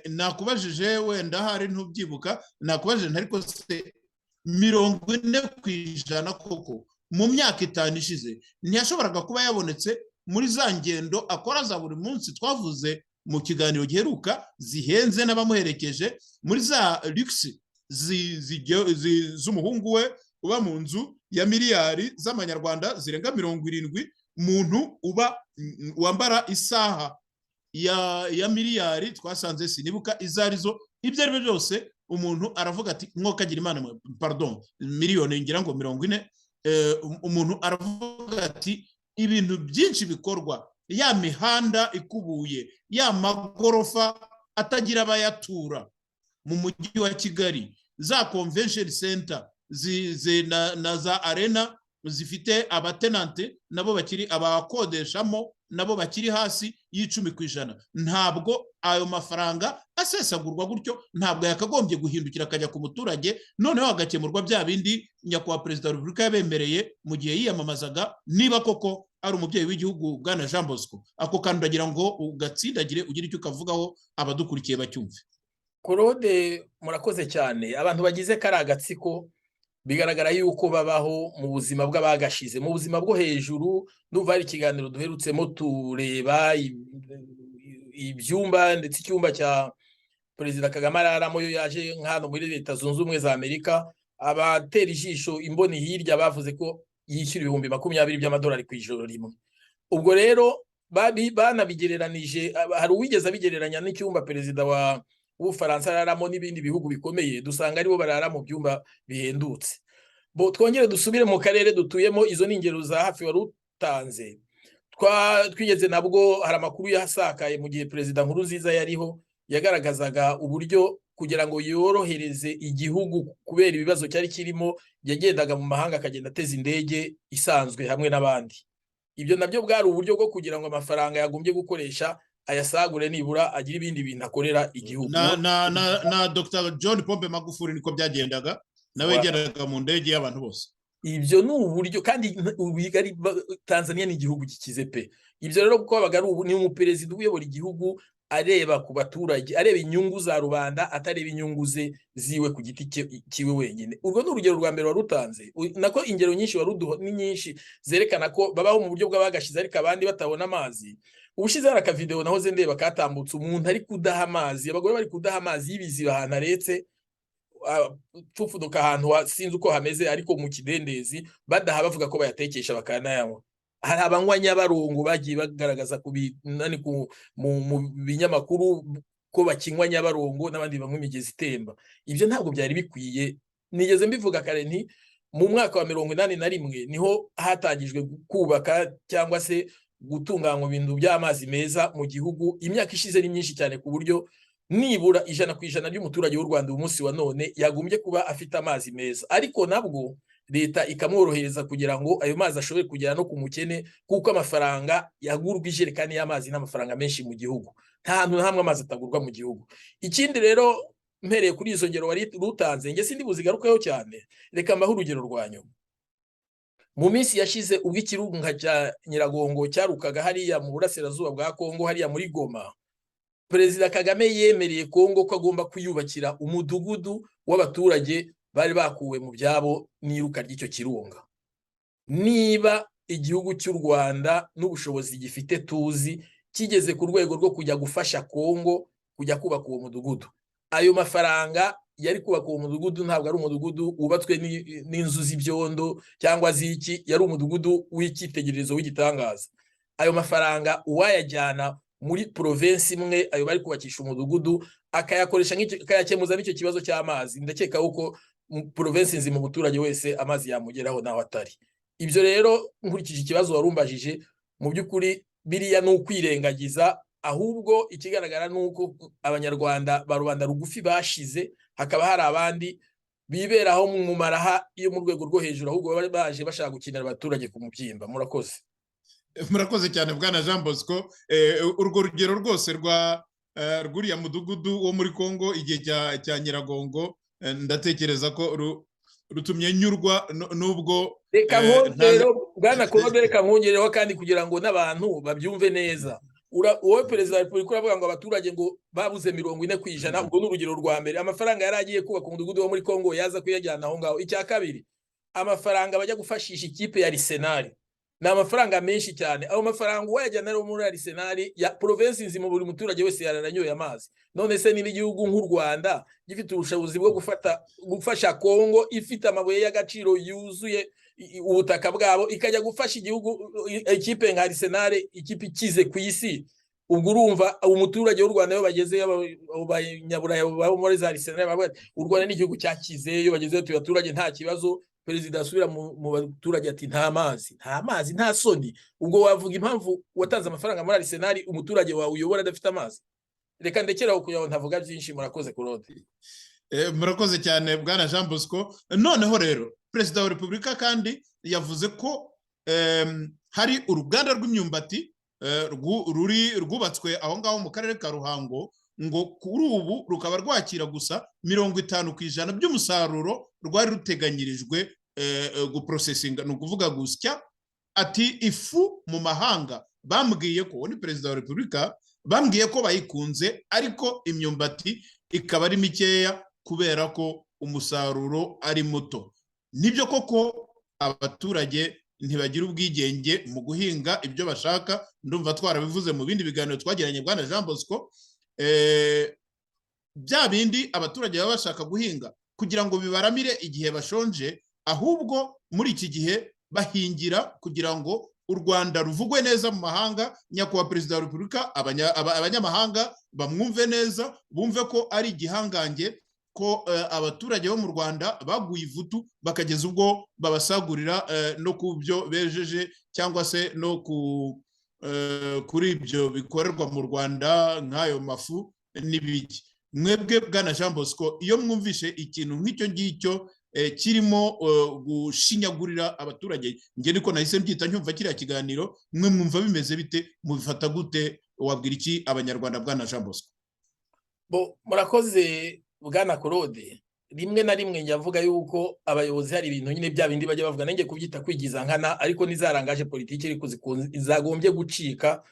nakubajije wenda hari ntubyibuka, nakubajije ariko se 40% koko mu myaka 5 ishize ntiyashoboraga kuba yabonetse muri za ngendo akora za buri munsi twavuze mu kiganiro giheruka, zihenze n'abamuherekeje, muri za luxe z'umuhungu we uba mu nzu ya miliyari z'amanyarwanda zirenga 70, muntu uba wambara isaha ya miliyari twasanze sinibuka izarizo. Ibyo ari byo byose umuntu aravuga ati mwokagira Imana, pardon, miliyoni ngira ngo 40. Umuntu aravuga ati ibintu byinshi bikorwa, ya mihanda ikubuye, ya magorofa atagira abayatura mu mujyi wa Kigali, za convention center na za arena zifite abatenante nabo bakiri abakodeshamo nabo bakiri hasi y'10%. Ntabwo ayo mafaranga asesagurwa gutyo, ntabwo yakagombye guhindukira akajya ku muturage, noneho hagakemurwa bya bindi nyakubahwa perezida wa repubulika yabemereye mu gihe yiyamamazaga, niba koko ari umubyeyi w'igihugu Bwana Jean Bosco. Ako kantu ndagira ngo ugatsindagire ugire icyo ukavugaho abadukurikiye bacyumve. Claude, murakoze cyane. Abantu bagize kari agatsiko bigaragara yuko babaho mu buzima bw'abagashize, mu buzima bwo hejuru. Ndumva hari ikiganiro duherutsemo tureba ibyumba, ndetse icyumba cya Perezida Kagame araramo yo yaje nk'hano muri Leta Zunze Ubumwe za Amerika. Abatera ijisho imboni hirya bavuze ko yishyura ibihumbi 20 by'amadolari ku ijoro rimwe. Ubwo rero banabigereranije, hari uwigeze abigereranya n'icyumba perezida w'Ubufaransa araramo n'ibindi bihugu bikomeye, dusanga aribo barara mu byumba bihendutse. Twongere dusubire mu karere dutuyemo, izo ni ingero za hafi wari utanze. Twigeze nabwo hari amakuru yasakaye mu gihe Perezida Nkurunziza yariho, yagaragazaga uburyo kugira ngo yorohereze igihugu kubera ibibazo cyari kirimo, yagendaga mu mahanga akagenda ateza indege isanzwe hamwe n'abandi. Ibyo nabyo bwari uburyo bwo kugira ngo amafaranga yagombye gukoresha ayasagure, nibura agira ibindi bintu akorera igihugu. Na Dr. John Pombe Magufuli niko byagendaga, nawe yageraga mu ndege y'abantu bose. Ibyo ni uburyo, kandi Tanzania ni igihugu gikize pe. Ibyo rero kuko babaga ni umuperezida uyobora igihugu areba ku baturage, areba inyungu za rubanda, atareba inyungu ziwe ku giti kiwe wenyine. Urwo ni urugero rwa mbere warutanze. Nako ingero nyinshi waruduho ni nyinshi zerekana ko babaho mu buryo bw'abagashize ariko abandi batabona amazi. Ubushize hari akavideo nahoze ndeba katambutse, umuntu ari kudaha amazi, abagore bari kudaha amazi y'ibiziba ahantu aretse, pfufuduka ahantu sinzi uko hameze, ariko mu kidendezi badaha bavuga ko bayatekesha bakanayanywa. Hari abanywa Nyabarongo bagiye bagaragaza mu binyamakuru ko bakinywa Nyabarongo, n'abandi banywa imigezi itemba. Ibyo ntabwo byari bikwiye. Nigeze mbivuga kare nti mu mwaka wa 1981 niho hatangijwe kubaka cyangwa se gutunganya ibintu by'amazi meza mu gihugu. Imyaka ishize ni myinshi cyane ku buryo nibura 100% ry'umuturage w'u Rwanda umunsi wa none yagombye kuba afite amazi meza, ariko nabwo leta ikamworohereza kugira ngo ayo mazi ashobore kugera no ku mukene, kuko amafaranga yagurwa ijerekani y'amazi n'amafaranga menshi mu gihugu. Nta hantu hamwe amazi atagurwa mu gihugu. Ikindi rero, mpereye kuri izo ngero wari rutanze, nge sindi buzigarukeho cyane, reka mbaho urugero rwa nyuma. Mu minsi yashize ubwo ikirunga cya Nyiragongo cyarukaga hariya mu burasirazuba bwa Kongo, hariya muri Goma, Perezida Kagame yemereye Kongo ko agomba kuyubakira umudugudu w'abaturage bari bakuwe mu byabo n'iruka ry'icyo kirunga. Niba igihugu cy'u Rwanda n'ubushobozi gifite tuzi kigeze ku rwego rwo kujya gufasha Kongo kujya kubaka uwo mudugudu, ayo mafaranga yari kubaka uwo mudugudu ntabwo ari umudugudu wubatswe n'inzu z'ibyondo cyangwa ziki, yari umudugudu w'icyitegererezo w'igitangaza. Ayo mafaranga uwayajyana muri province imwe, ayo bari kubakisha umudugudu, akayakoresha akayakemuza n'icyo kibazo cy'amazi, ndakeka uko province nzima umuturage wese amazi yamugeraho naho atari. Ibyo rero nkurikije ikibazo warumbajije, mu by'ukuri biriya ni ukwirengagiza, ahubwo ikigaragara nuko abanyarwanda ba rubanda rugufi bashize, hakaba hari abandi biberaho mu maraha yo mu rwego rwo hejuru, ahubwo bari baje bashaka gukinira abaturage ku mubyimba. Murakoze. Murakoze cyane Bwana Jean Bosco. Urwo rugero rwose rw'uriya mudugudu wo muri Kongo igihe cya Nyiragongo, ndatekereza ko rutumye nyurwa, nubwo reka nkongero Bwana Claude, reka nkongereho kandi kugira ngo n'abantu babyumve neza. Wowe Perezida wa Repubulika uravuga ngo abaturage ngo babuze 40%, ubwo ni urugero rwa mbere. Amafaranga yari agiye kubaka umudugudu wo muri Kongo yaza kuyajyana aho ngaho. Icya kabiri, amafaranga bajya gufashisha ikipe ya Arsenal ni amafaranga menshi cyane. Aho mafaranga wayajyana rero muri Arsenal ya province nzima, buri muturage wese yararanyoye amazi. None se niba igihugu nk'u Rwanda gifite ubushobozi bwo gufasha Kongo ifite amabuye y'agaciro yuzuye ubutaka bwabo, ikajya gufasha igihugu ikipe nka Arsenal, ikipe ikize ku isi, ubwo urumva umuturage w'u Rwanda yo bageze abanyaburaya babo muri za Arsenal bavuga u Rwanda ni igihugu cyakize, yo bageze abaturage nta kibazo. Perezida asubira mu baturage ati nta mazi nta soni. Ubwo wavuga impamvu watanze amafaranga muri Arsenal umuturage wawe uyobora adafite amazi? Reka ndekeraho kugira ntavuga byinshi. Murakoze Claude. Murakoze cyane Bwana Jean Bosco. Noneho rero Perezida wa Repubulika kandi yavuze ko hari uruganda rw'imyumbati rwubatswe aho ngaho mu karere ka Ruhango, ngo kuri ubu rukaba rwakira gusa 50% by'umusaruro rwari ruteganyirijwe guprocesinga, ni ukuvuga gusya. Ati ifu mu mahanga bambwiye ko, ni perezida wa repubulika, bambwiye ko bayikunze, ariko imyumbati ikaba ari mikeya kubera ko umusaruro ari muto. Nibyo koko abaturage ntibagira ubwigenge mu guhinga ibyo bashaka, ndumva twarabivuze mu bindi biganiro twagiranye Bwana Jean Bosco. Bya bindi abaturage baba bashaka guhinga kugira ngo bibaramire igihe bashonje, ahubwo muri iki gihe bahingira kugira ngo u Rwanda ruvugwe neza mu mahanga. Nyakubahwa perezida wa repubulika, abanyamahanga bamwumve neza, bumve ko ari igihangange, ko abaturage bo mu Rwanda baguye ivutu bakageza ubwo babasagurira no ku byo bejeje, cyangwa se no kuri ibyo bikorerwa mu Rwanda nk'ayo mafu n'ibiki. Mwebwe Bwana Jean Bosco, iyo mwumvishe ikintu nk'icyo ngicyo kirimo gushinyagurira abaturage, njye niko nahise mbyita nyumva kiriya kiganiro, mwe mwumva bimeze bite, mubifata gute, wabwira iki abanyarwanda Bwana Jean Bosco? Murakoze Bwana Claude. Rimwe na rimwe njya mvuga yuko abayobozi hari ibintu nyine bya bindi bajya bavuga, nanjye kubyita kwigiza nkana, ariko nizarangaje politiki ariko zagombye gucika,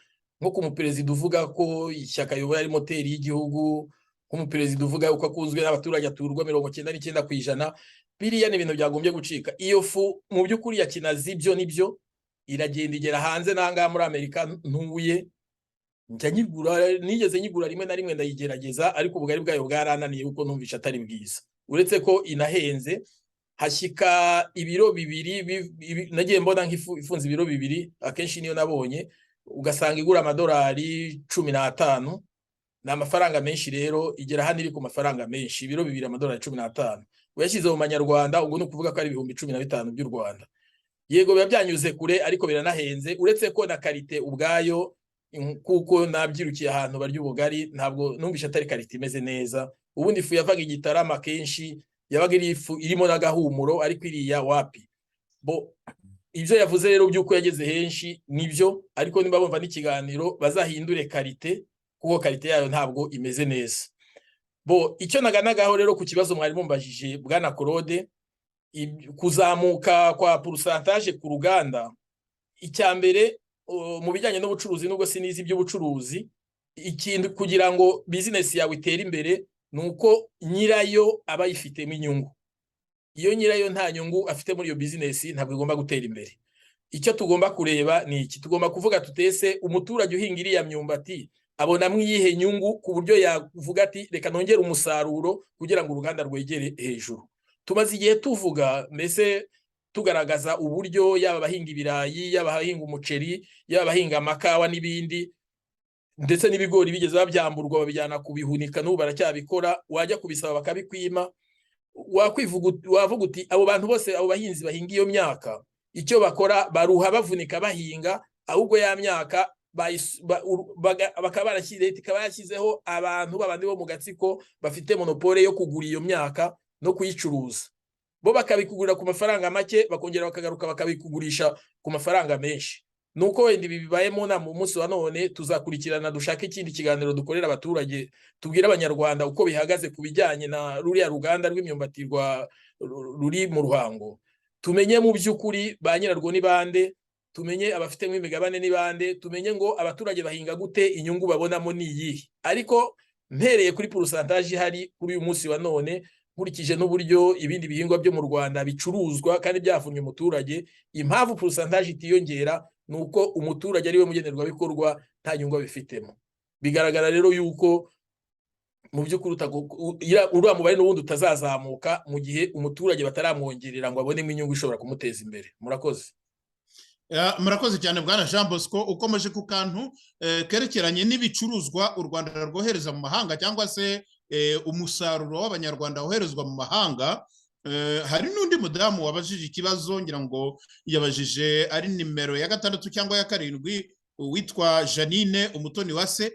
nko ku muperezida uvuga ko ishyaka yoboye ari moteri y'igihugu, nk'umuperezida uvuga yuko akunzwe n'abaturage aturwa 99%. Biriya ni ibintu byagombye gucika. Iyo fu mu by'ukuri ya kinazi byo nibyo iragenda igera hanze nanga muri Amerika ntuye, njya nyigura, nigeze nyigura rimwe na rimwe ndayigerageza, ariko ubugari bwayo bwarananiye kuko numvisha atari bwiza, uretse ko inahenze. Hashyika ibiro 2 nagiye mbona nk'ifunze ibiro 2, akenshi niyo nabonye, ugasanga igura amadolari 15. Ni amafaranga menshi rero, igera hano iri ku mafaranga menshi, ibiro 2 amadolari 15. Uyashyize mu manyarwanda ubwo ni ukuvuga ko ari 15,000 by'u Rwanda. Yego biba byanyuze kure, ariko biranahenze, uretse ko na karite ubwayo, kuko nabyirukiye ahantu barya ubugari, ntabwo numvisha atari karite imeze neza. Ubundi ifu yavaga igitarama kenshi yabaga iri ifu irimo n'agahumuro, ariko iriya wapi. Ibyo yavuze rero by'uko yageze henshi nibyo, ariko niba bumva n'ikiganiro bazahindure karite, kuko karite yayo ntabwo imeze neza. Icyo naganagaho rero ku kibazo mwari mumbajije Bwana Claude, kuzamuka kwa pourcentage ku ruganda, icyambere mu bijyanye n'ubucuruzi, nubwo sinizi by'ubucuruzi, ikintu kugira ngo business yawe itere imbere nuko nyirayo aba yifitemo inyungu. Iyo nyirayo nta nyungu afite muri iyo business, ntabwo igomba gutera imbere. Icyo tugomba kureba ni iki, tugomba kuvuga tutese umuturage uhinga iriya myumbati abona mwiyihe nyungu, ku buryo yavuga ati reka nongere umusaruro kugira ngo uruganda rwegere hejuru. Tumaze igihe tuvuga, mbese tugaragaza uburyo yaba abahinga ibirayi, yaba abahinga umuceri, yaba abahinga amakawa n'ibindi, ndetse n'ibigori bigeze babyamburwa babijyana kubihunika, n'ubu baracyabikora, wajya kubisaba bakabikwima. Wavuga uti abo bantu bose, abo bahinzi bahinga iyo myaka, icyo bakora baruha bavunika bahinga, ahubwo ya myaka bakaba barashyizeho abantu babandi bo mu gatsiko bafite monopole yo kugura iyo myaka no kuyicuruza. Bo bakabikugurira ku mafaranga make, bakongera bakagaruka bakabikugurisha ku mafaranga menshi. Nuko wenda ibi bibayemo na mu munsi wa none tuzakurikirana, dushaka ikindi kiganiro dukorera abaturage, tubwira abanyarwanda uko bihagaze ku bijyanye na ruriya ruganda rw'imyumbati ruri mu Ruhango. Tumenye mu by'ukuri ba nyirarwo ni bande, tumenye abafitemo imigabane ni bande, tumenye ngo abaturage bahinga gute, inyungu babonamo ni iyihe. Ariko mpereye kuri pourcentage hari kuri uyu munsi wa none, nkurikije n'uburyo ibindi bihingwa byo mu Rwanda bicuruzwa kandi byavunnye umuturage, impamvu pourcentage itiyongera nuko umuturage ari we mugenerwabikorwa, nta nyungu abifitemo. Bigaragara rero yuko mu by'ukuri uriya mubare n'ubundi utazazamuka mu gihe umuturage bataramwongerera ngo abonemo inyungu ishobora kumuteza imbere. Murakoze. Murakoze cyane Bwana Jean Bosco, ukomeje ku kantu kerekeranye n'ibicuruzwa u Rwanda rwohereza mu mahanga, cyangwa se umusaruro w'abanyarwanda woherezwa mu mahanga. Hari n'undi mudamu wabajije ikibazo, ngira ngo yabajije ari nimero ya 6 cyangwa ya 7, witwa Janine Umutoniwase,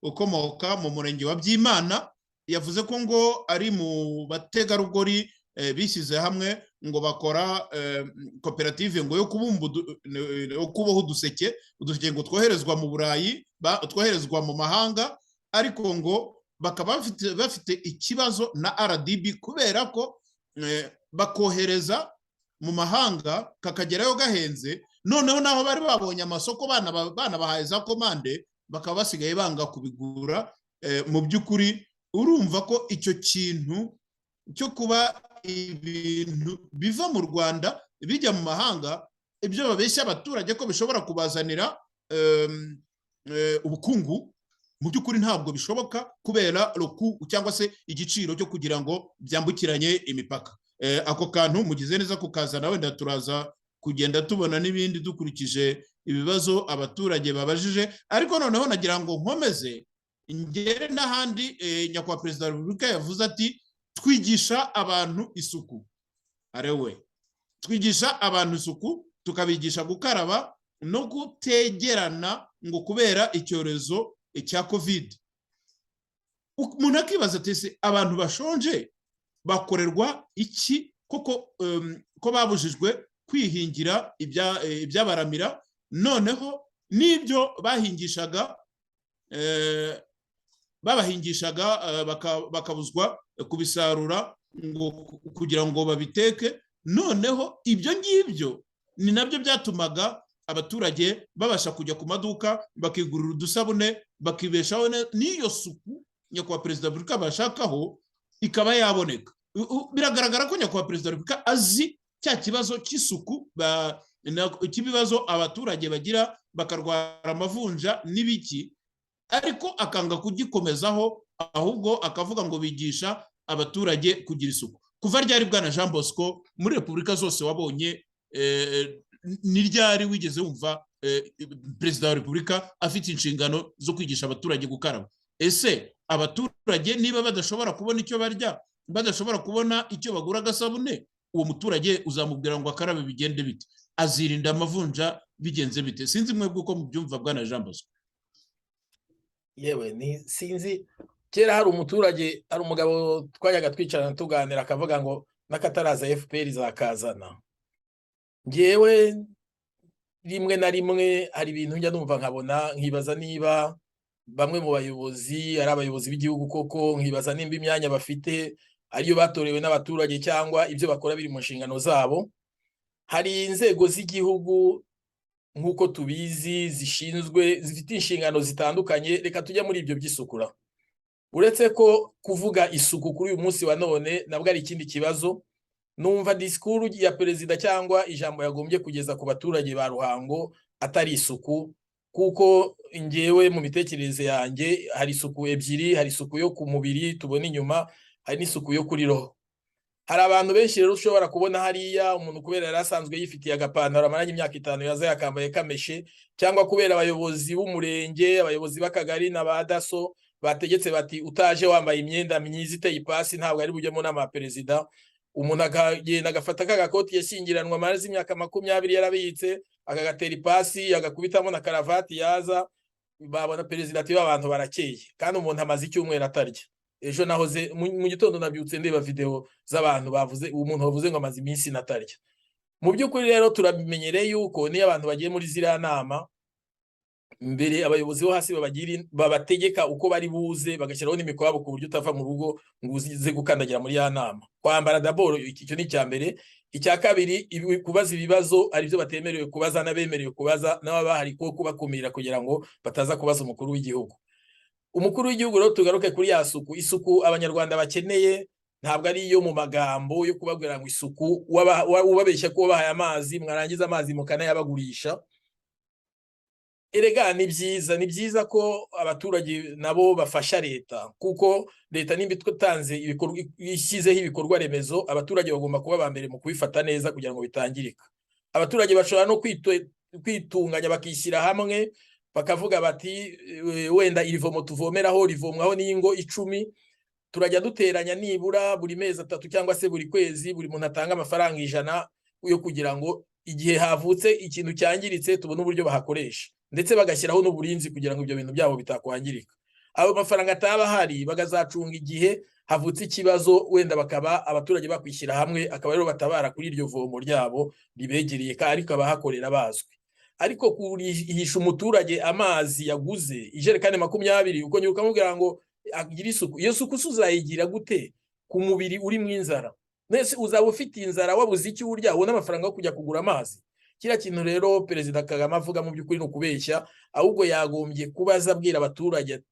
ukomoka mu murenge wa Byimana. Yavuze ko ngo ari mu bategarugori bishyize hamwe ngo bakora koperative ngo yo kuboha uduseke ngo twoherezwa mu Burayi, twoherezwa mu mahanga, ariko ngo bakaba bafite ikibazo na RDB kubera ko bakohereza mu mahanga kakagerayo gahenze, noneho naho bari babonye amasoko bana bahaye za komande bakaba basigaye banga kubigura. Mu by'ukuri urumva ko icyo kintu cyo kuba ibintu biva mu Rwanda bijya mu mahanga, ibyo babeshya abaturage ko bishobora kubazanira ubukungu, mu by'ukuri ntabwo bishoboka kubera roku cyangwa se igiciro cyo kugira ngo byambukiranye imipaka. Ako kantu mugize neza kukazana, wenda turaza kugenda tubona n'ibindi dukurikije ibibazo abaturage babajije. Ariko noneho nagira ngo nkomeze ingere n'ahandi. Nyakubahwa Perezida wa Repubulika yavuze ati twigisha abantu isuku. Arewe twigisha abantu isuku, tukabigisha gukaraba no gutegerana ngo kubera icyorezo cya COVID. Umuntu akibaza ati abantu bashonje bakorerwa iki koko, ko babujijwe kwihingira ibyabaramira, noneho n'ibyo bahingishaga babahingishaga bakabuzwa kubisarura ngo kugira ngo babiteke. Noneho ibyo ngibyo ni nabyo byatumaga abaturage babasha kujya ku maduka bakigurira udusabune bakibeshaho, n'iyo suku Nyakubahwa Perezida wa Repubulika bashakaho ikaba yaboneka. Biragaragara ko Nyakubahwa Perezida wa Repubulika azi cya kibazo cy'isuku, ikibazo abaturage bagira bakarwara amavunja n'ibiki, ariko akanga kugikomezaho, ahubwo akavuga ngo bigisha abaturage kugira isuku. Kuva ryari Bwana Jean Bosco muri Repubulika zose wabonye, ni ryari wigeze wumva Perezida wa Repubulika afite inshingano zo kwigisha abaturage gukaraba? Ese abaturage niba badashobora kubona icyo barya, badashobora kubona icyo bagura agasabune, uwo muturage uzamubwira ngo akarabe bigende bite? Azirinda amavunja bigenze bite? Sinzi mwebwe uko mubyumva Bwana Jean Bosco. Yewe sinzi, kera hari umuturage, hari umugabo twajyaga twicarana tuganira akavuga ngo n'akataraza FPR izakazana. Ngewe rimwe na rimwe hari ibintu njya numva nkabona, nkibaza niba bamwe mu bayobozi ari abayobozi b'igihugu koko, nkibaza nimba imyanya bafite ariyo batorewe n'abaturage cyangwa ibyo bakora biri mu nshingano zabo. Hari inzego z'igihugu nk'uko tubizi zifite inshingano zitandukanye. Reka tujya muri ibyo by'isukura. Uretse ko kuvuga isuku kuri uyu munsi wa none nabwo ari ikindi kibazo, numva disikuru ya perezida cyangwa ijambo yagombye kugeza ku baturage ba Ruhango atari isuku, kuko ngewe mu mitekerereze yanjye hari isuku ebyiri. Hari isuku yo ku mubiri tubona inyuma, hari n'isuku yo kuri roho. Hari abantu benshi rero ushobora kubona hariya umuntu kubera yari asanzwe yifitiye agapantaro amaranye imyaka 5 yaza yakambaye kameshe, cyangwa kubera abayobozi b'umurenge, abayobozi b'akagari n'abadaso bategetse bati utaje wambaye imyenda myiza iteye ipasi ntabwo ari bujyemo n'ama perezida. Umuntu akagenda agafata kagakoti yashingiranwa amazi imyaka 20 yarabitse, akagatera ipasi, agakubitamo na karavati, yaza babona perezida ati abantu barakeye, kandi umuntu amaze icyumweru atarya. Ejo nahoze mu gitondo nabyutse ndeba video z'abantu bavuze umuntu wavuze ngo amaze iminsi natarya. Mu by'ukuri rero turabimenyereye yuko niyo abantu bagiye muri ziriya nama, mbere abayobozi bo hasi babategeka uko bari buze, bagashyiraho n'imikwabo ku buryo utava mu rugo ngo uzize gukandagira muri ya nama. Kwambara daboro, icyo ni icya mbere. Icya kabiri, kubaza ibibazo ari byo batemerewe kubaza n'abemerewe kubaza, n'aba bahari ko kubakumira kugira ngo bataza kubaza umukuru w'igihugu. Umukuru w'igihugu rero tugaruke kuri ya suku. Isuku abanyarwanda bakeneye ntabwo ari iyo mu magambo yo kubabwira ngo isuku, ubabeshya ko bahaye amazi, mwarangiza amazi mukanayabagurisha. Erega ni byiza ko abaturage nabo bafasha leta, kuko leta nimba twatanze ishyizeho ibikorwa remezo, abaturage bagomba kuba bambere mu kubifata neza kugira ngo bitangirika. Abaturage bashobora no kwitunganya bakishyira hamwe bakavuga bati wenda irivomo tuvomeraho rivomwaho n'ingo 10, turajya duteranya nibura buri mezi 3 cyangwa se buri kwezi, buri muntu atanga amafaranga 100 yo kugira ngo igihe havutse ikintu cyangiritse tubone uburyo bahakoresha, ndetse bagashyiraho n'uburinzi kugira ngo ibyo bintu byabo bitakwangirika. Abo mafaranga ataba hari bagazacunga igihe havutse ikibazo wenda bakaba abaturage bakwishyira hamwe akaba rero batabara kuri iryo vomo ryabo ribegereye ariko abahakorera bazwi. Ariko kurihisha umuturage amazi yaguze ijerekani 20 uko nyuka mubwira ngo agira isuku, iyo suku uzayigira gute ku mubiri uri mu inzara? Nese uzaba ufite inzara wabuze iki urya ubona amafaranga yo kujya kugura amazi? Kira kintu rero Perezida Kagame avuga mu by'ukuri no kubeshya, ahubwo yagombye kubaza abwira abaturage,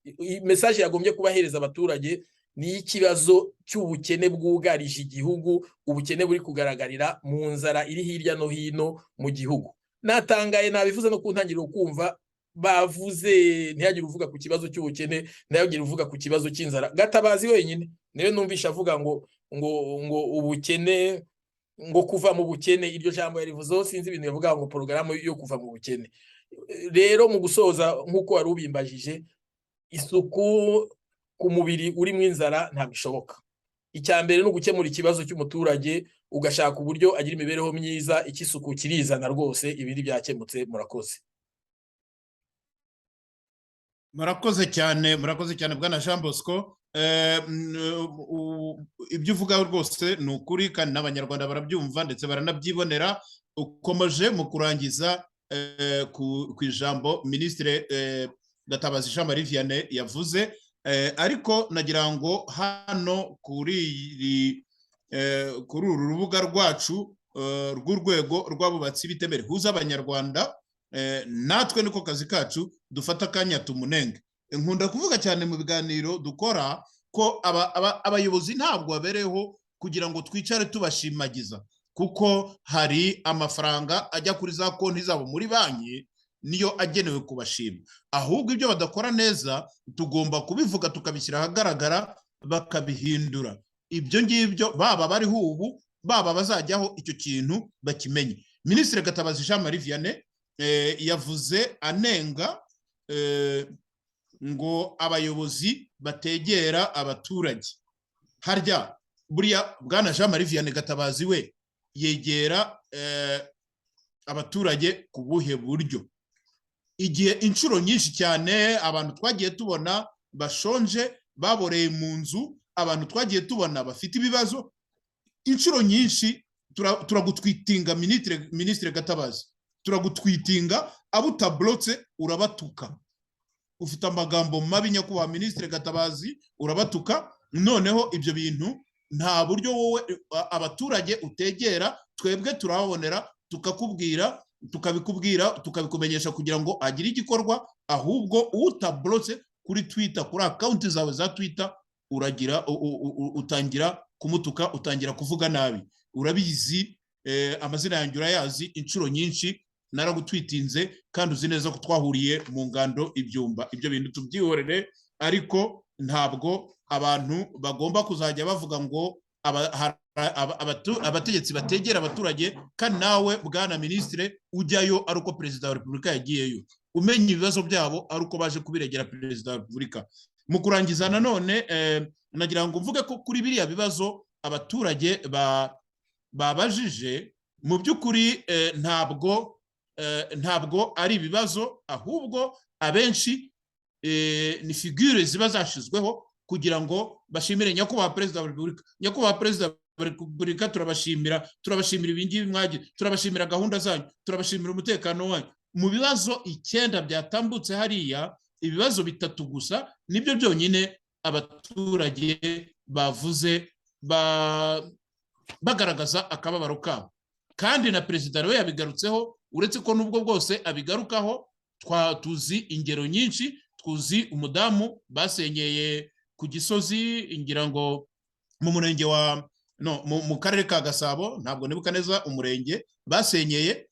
message yagombye kubahereza abaturage ni ikibazo cy'ubukene bwugarije igihugu, ubukene buri kugaragarira mu nzara iri hirya no hino mu gihugu. Natangaye nabivuze no kuntangirira kumva bavuze ntihagire uvuga ku kibazo cy'ubukene, ntihagire uvuga ku kibazo cy'inzara. Gatabazi wenyine niwe numvisha avuga ngo ubukene, ngo kuva mu bukene, iryo jambo yarivuzeho sinzi ibintu yavuga ngo porogaramu yo kuva mu bukene. Rero mu gusoza nkuko wari ubimbajije, isuku ku mubiri uri mu inzara ntabwo ishoboka. Icyambere no gukemura ikibazo cy'umuturage ugashaka uburyo agira imibereho myiza, ikisuku kirizana rwose ibindi byakemutse. Murakoze. Murakoze cyane bwana Jean Bosco. Ibyo uvuga rwose ni ukuri kandi n'abanyarwanda barabyumva ndetse baranabyibonera. Ukomeje mu kurangiza ku ijambo Ministre Gatabazi Jean Marie Vianney yavuze, ariko nagira ngo hano kuri uru rubuga rwacu rw'urwego rw'abubatsi b'itemere huza abanyarwanda, natwe niko kazi kacu dufata akanya tumunenge. Nkunda kuvuga cyane mu biganiro dukora ko abayobozi ntabwo babereho kugira ngo twicare tubashimagiza, kuko hari amafaranga ajya kuri za konti zabo muri banki niyo agenewe kubashima. Ahubwo ibyo badakora neza tugomba kubivuga tukabishyira ahagaragara bakabihindura. Ibyo ngibyo baba bariho ubu baba bazajyaho icyo kintu bakimenye. Ministre Gatabazi Jean Marie Vianney yavuze anenga ngo abayobozi bategera abaturage. Harya buriya bwana Jean Marie Vianney Gatabazi we yegera abaturage ku buhe buryo? Igihe inshuro nyinshi cyane abantu twagiye tubona bashonje baboreye mu nzu, abantu twagiye tubona bafite ibibazo, inshuro nyinshi turagutwitinga Ministre Gatabazi, turagutwitinga, abo utablotse urabatuka, ufite amagambo mabi nyakubahwa Ministre Gatabazi, urabatuka. Noneho ibyo bintu nta buryo wowe abaturage utegera, twebwe turabonera tukakubwira, tukabikubwira, tukabikumenyesha kugira ngo agire igikorwa. Ahubwo utablotse kuri Twitter, kuri account zawe za Twitter, uragira utangira kumutuka, utangira kuvuga nabi. Urabizi amazina yanjye urayazi, inshuro nyinshi naragutwitinze kandi uzi neza ko twahuriye mu ngando ibyumba. Ibyo bintu tubyihorere, ariko ntabwo abantu bagomba kuzajya bavuga ngo abategetsi bategera abaturage, kandi nawe bwana Ministre ujyayo ari uko Perezida wa Repubulika yagiyeyo, umenya ibibazo byabo ari uko baje kubiregera Perezida wa Repubulika. Mu kurangiza nanone nagira ngo mvuge ko kuri biriya bibazo abaturage babajije, mu by'ukuri ntabwo ari ibibazo, ahubwo abenshi ni figure ziba zashizweho kugira ngo bashimire nyakubahwa Perezida wa Repubulika. Nyakubahwa Perezida wa Repubulika turabashimira ibingibi mwagiye, turabashimira gahunda zanyu, turabashimira umutekano wanyu. Mu bibazo 9 byatambutse hariya, ibibazo 3 gusa nibyo byonyine abaturage bavuze bagaragaza akababaro kabo, kandi na Perezida we yabigarutseho. Uretse ko nubwo bwose abigarukaho, tuzi ingero nyinshi, tuzi umudamu basenyeye ku Gisozi, ngira ngo mu murenge wa mu karere ka Gasabo, ntabwo nibuka neza umurenge, basenyeye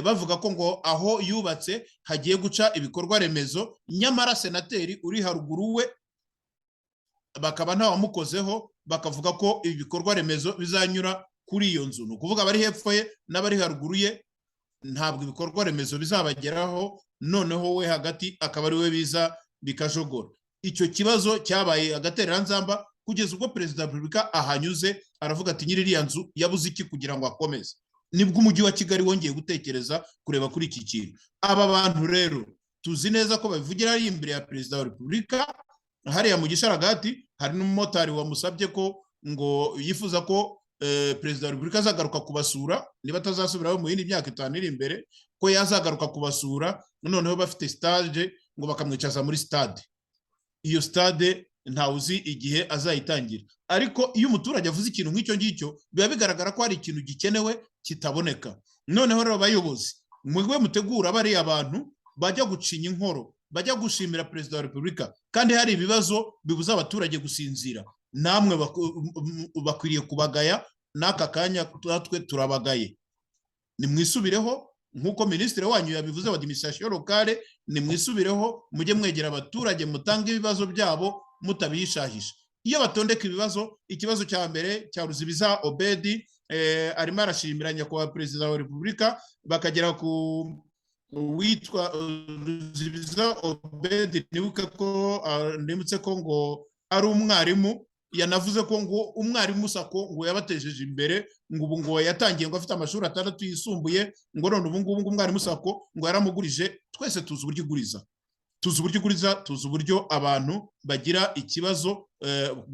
bavuga ko ngo aho yubatse hagiye guca ibikorwa remezo, nyamara senateri uri haruguru we bakaba ntawamukozeho, bakavuga ko ibikorwa remezo bizanyura kuri iyo nzu. Ni ukuvuga abari hepfo ye n'abari haruguru ye ntabwo ibikorwa remezo bizabageraho, noneho we hagati akaba ari we biza bikajogora. Icyo kibazo cyabaye agatereranzamba kugeza ubwo Perezida wa Repubulika ahanyuze aravuga ati nyiririya nzu yabuze iki kugira ngo akomeze. Nibwo umujyi wa Kigali wongeye gutekereza kureba kuri iki kintu. Aba bantu rero tuzi neza ko babivugira ari imbere ya Perezida wa Repubulika hariya mu gisharagati, hari n'umumotari wamusabye ko ngo yifuza ko perezida wa repubulika azagaruka kubasura niba atazasubiraho mu yindi myaka 5 iri imbere, ko yazagaruka kubasura noneho bafite stage ngo bakamwicaza muri stade. Iyo stade ntawe uzi igihe azayitangira, ariko iyo umuturage avuze ikintu nk'icyo ngicyo biba bigaragara ko hari ikintu gikenewe kitaboneka. Noneho rero abayobozi mwebwe mutegura bariya abantu bajya gucinya inkoro, bajya gushimira perezida wa repubulika, kandi hari ibibazo bibuza abaturage gusinzira, namwe bakwiriye kubagaya. N'aka kanya natwe turabagaye, nimwisubireho nk'uko minisitiri wanyu yabivuze wa administration locale, nimwisubireho mujye mwegera abaturage mutange ibibazo byabo mutabishahisha. Iyo batondeka ibibazo, ikibazo cya mbere cya Ruzibiza Obedi arimo arashimira nyakubahwa perezida wa repubulika, bakagera ku witwa Ruzibiza Obedi, ndibutse ko ngo ari umwarimu, yanavuze ko ngo umwarimu Sako ngo yabatejeje imbere, ngo ubu ngo yatangiye ngo afite amashuri 6 yisumbuye, ngo none ubu ngubu umwarimu Sako ngo yaramugurije. Twese tuzi uburyo iguriza, tuzi uburyo abantu bagira ikibazo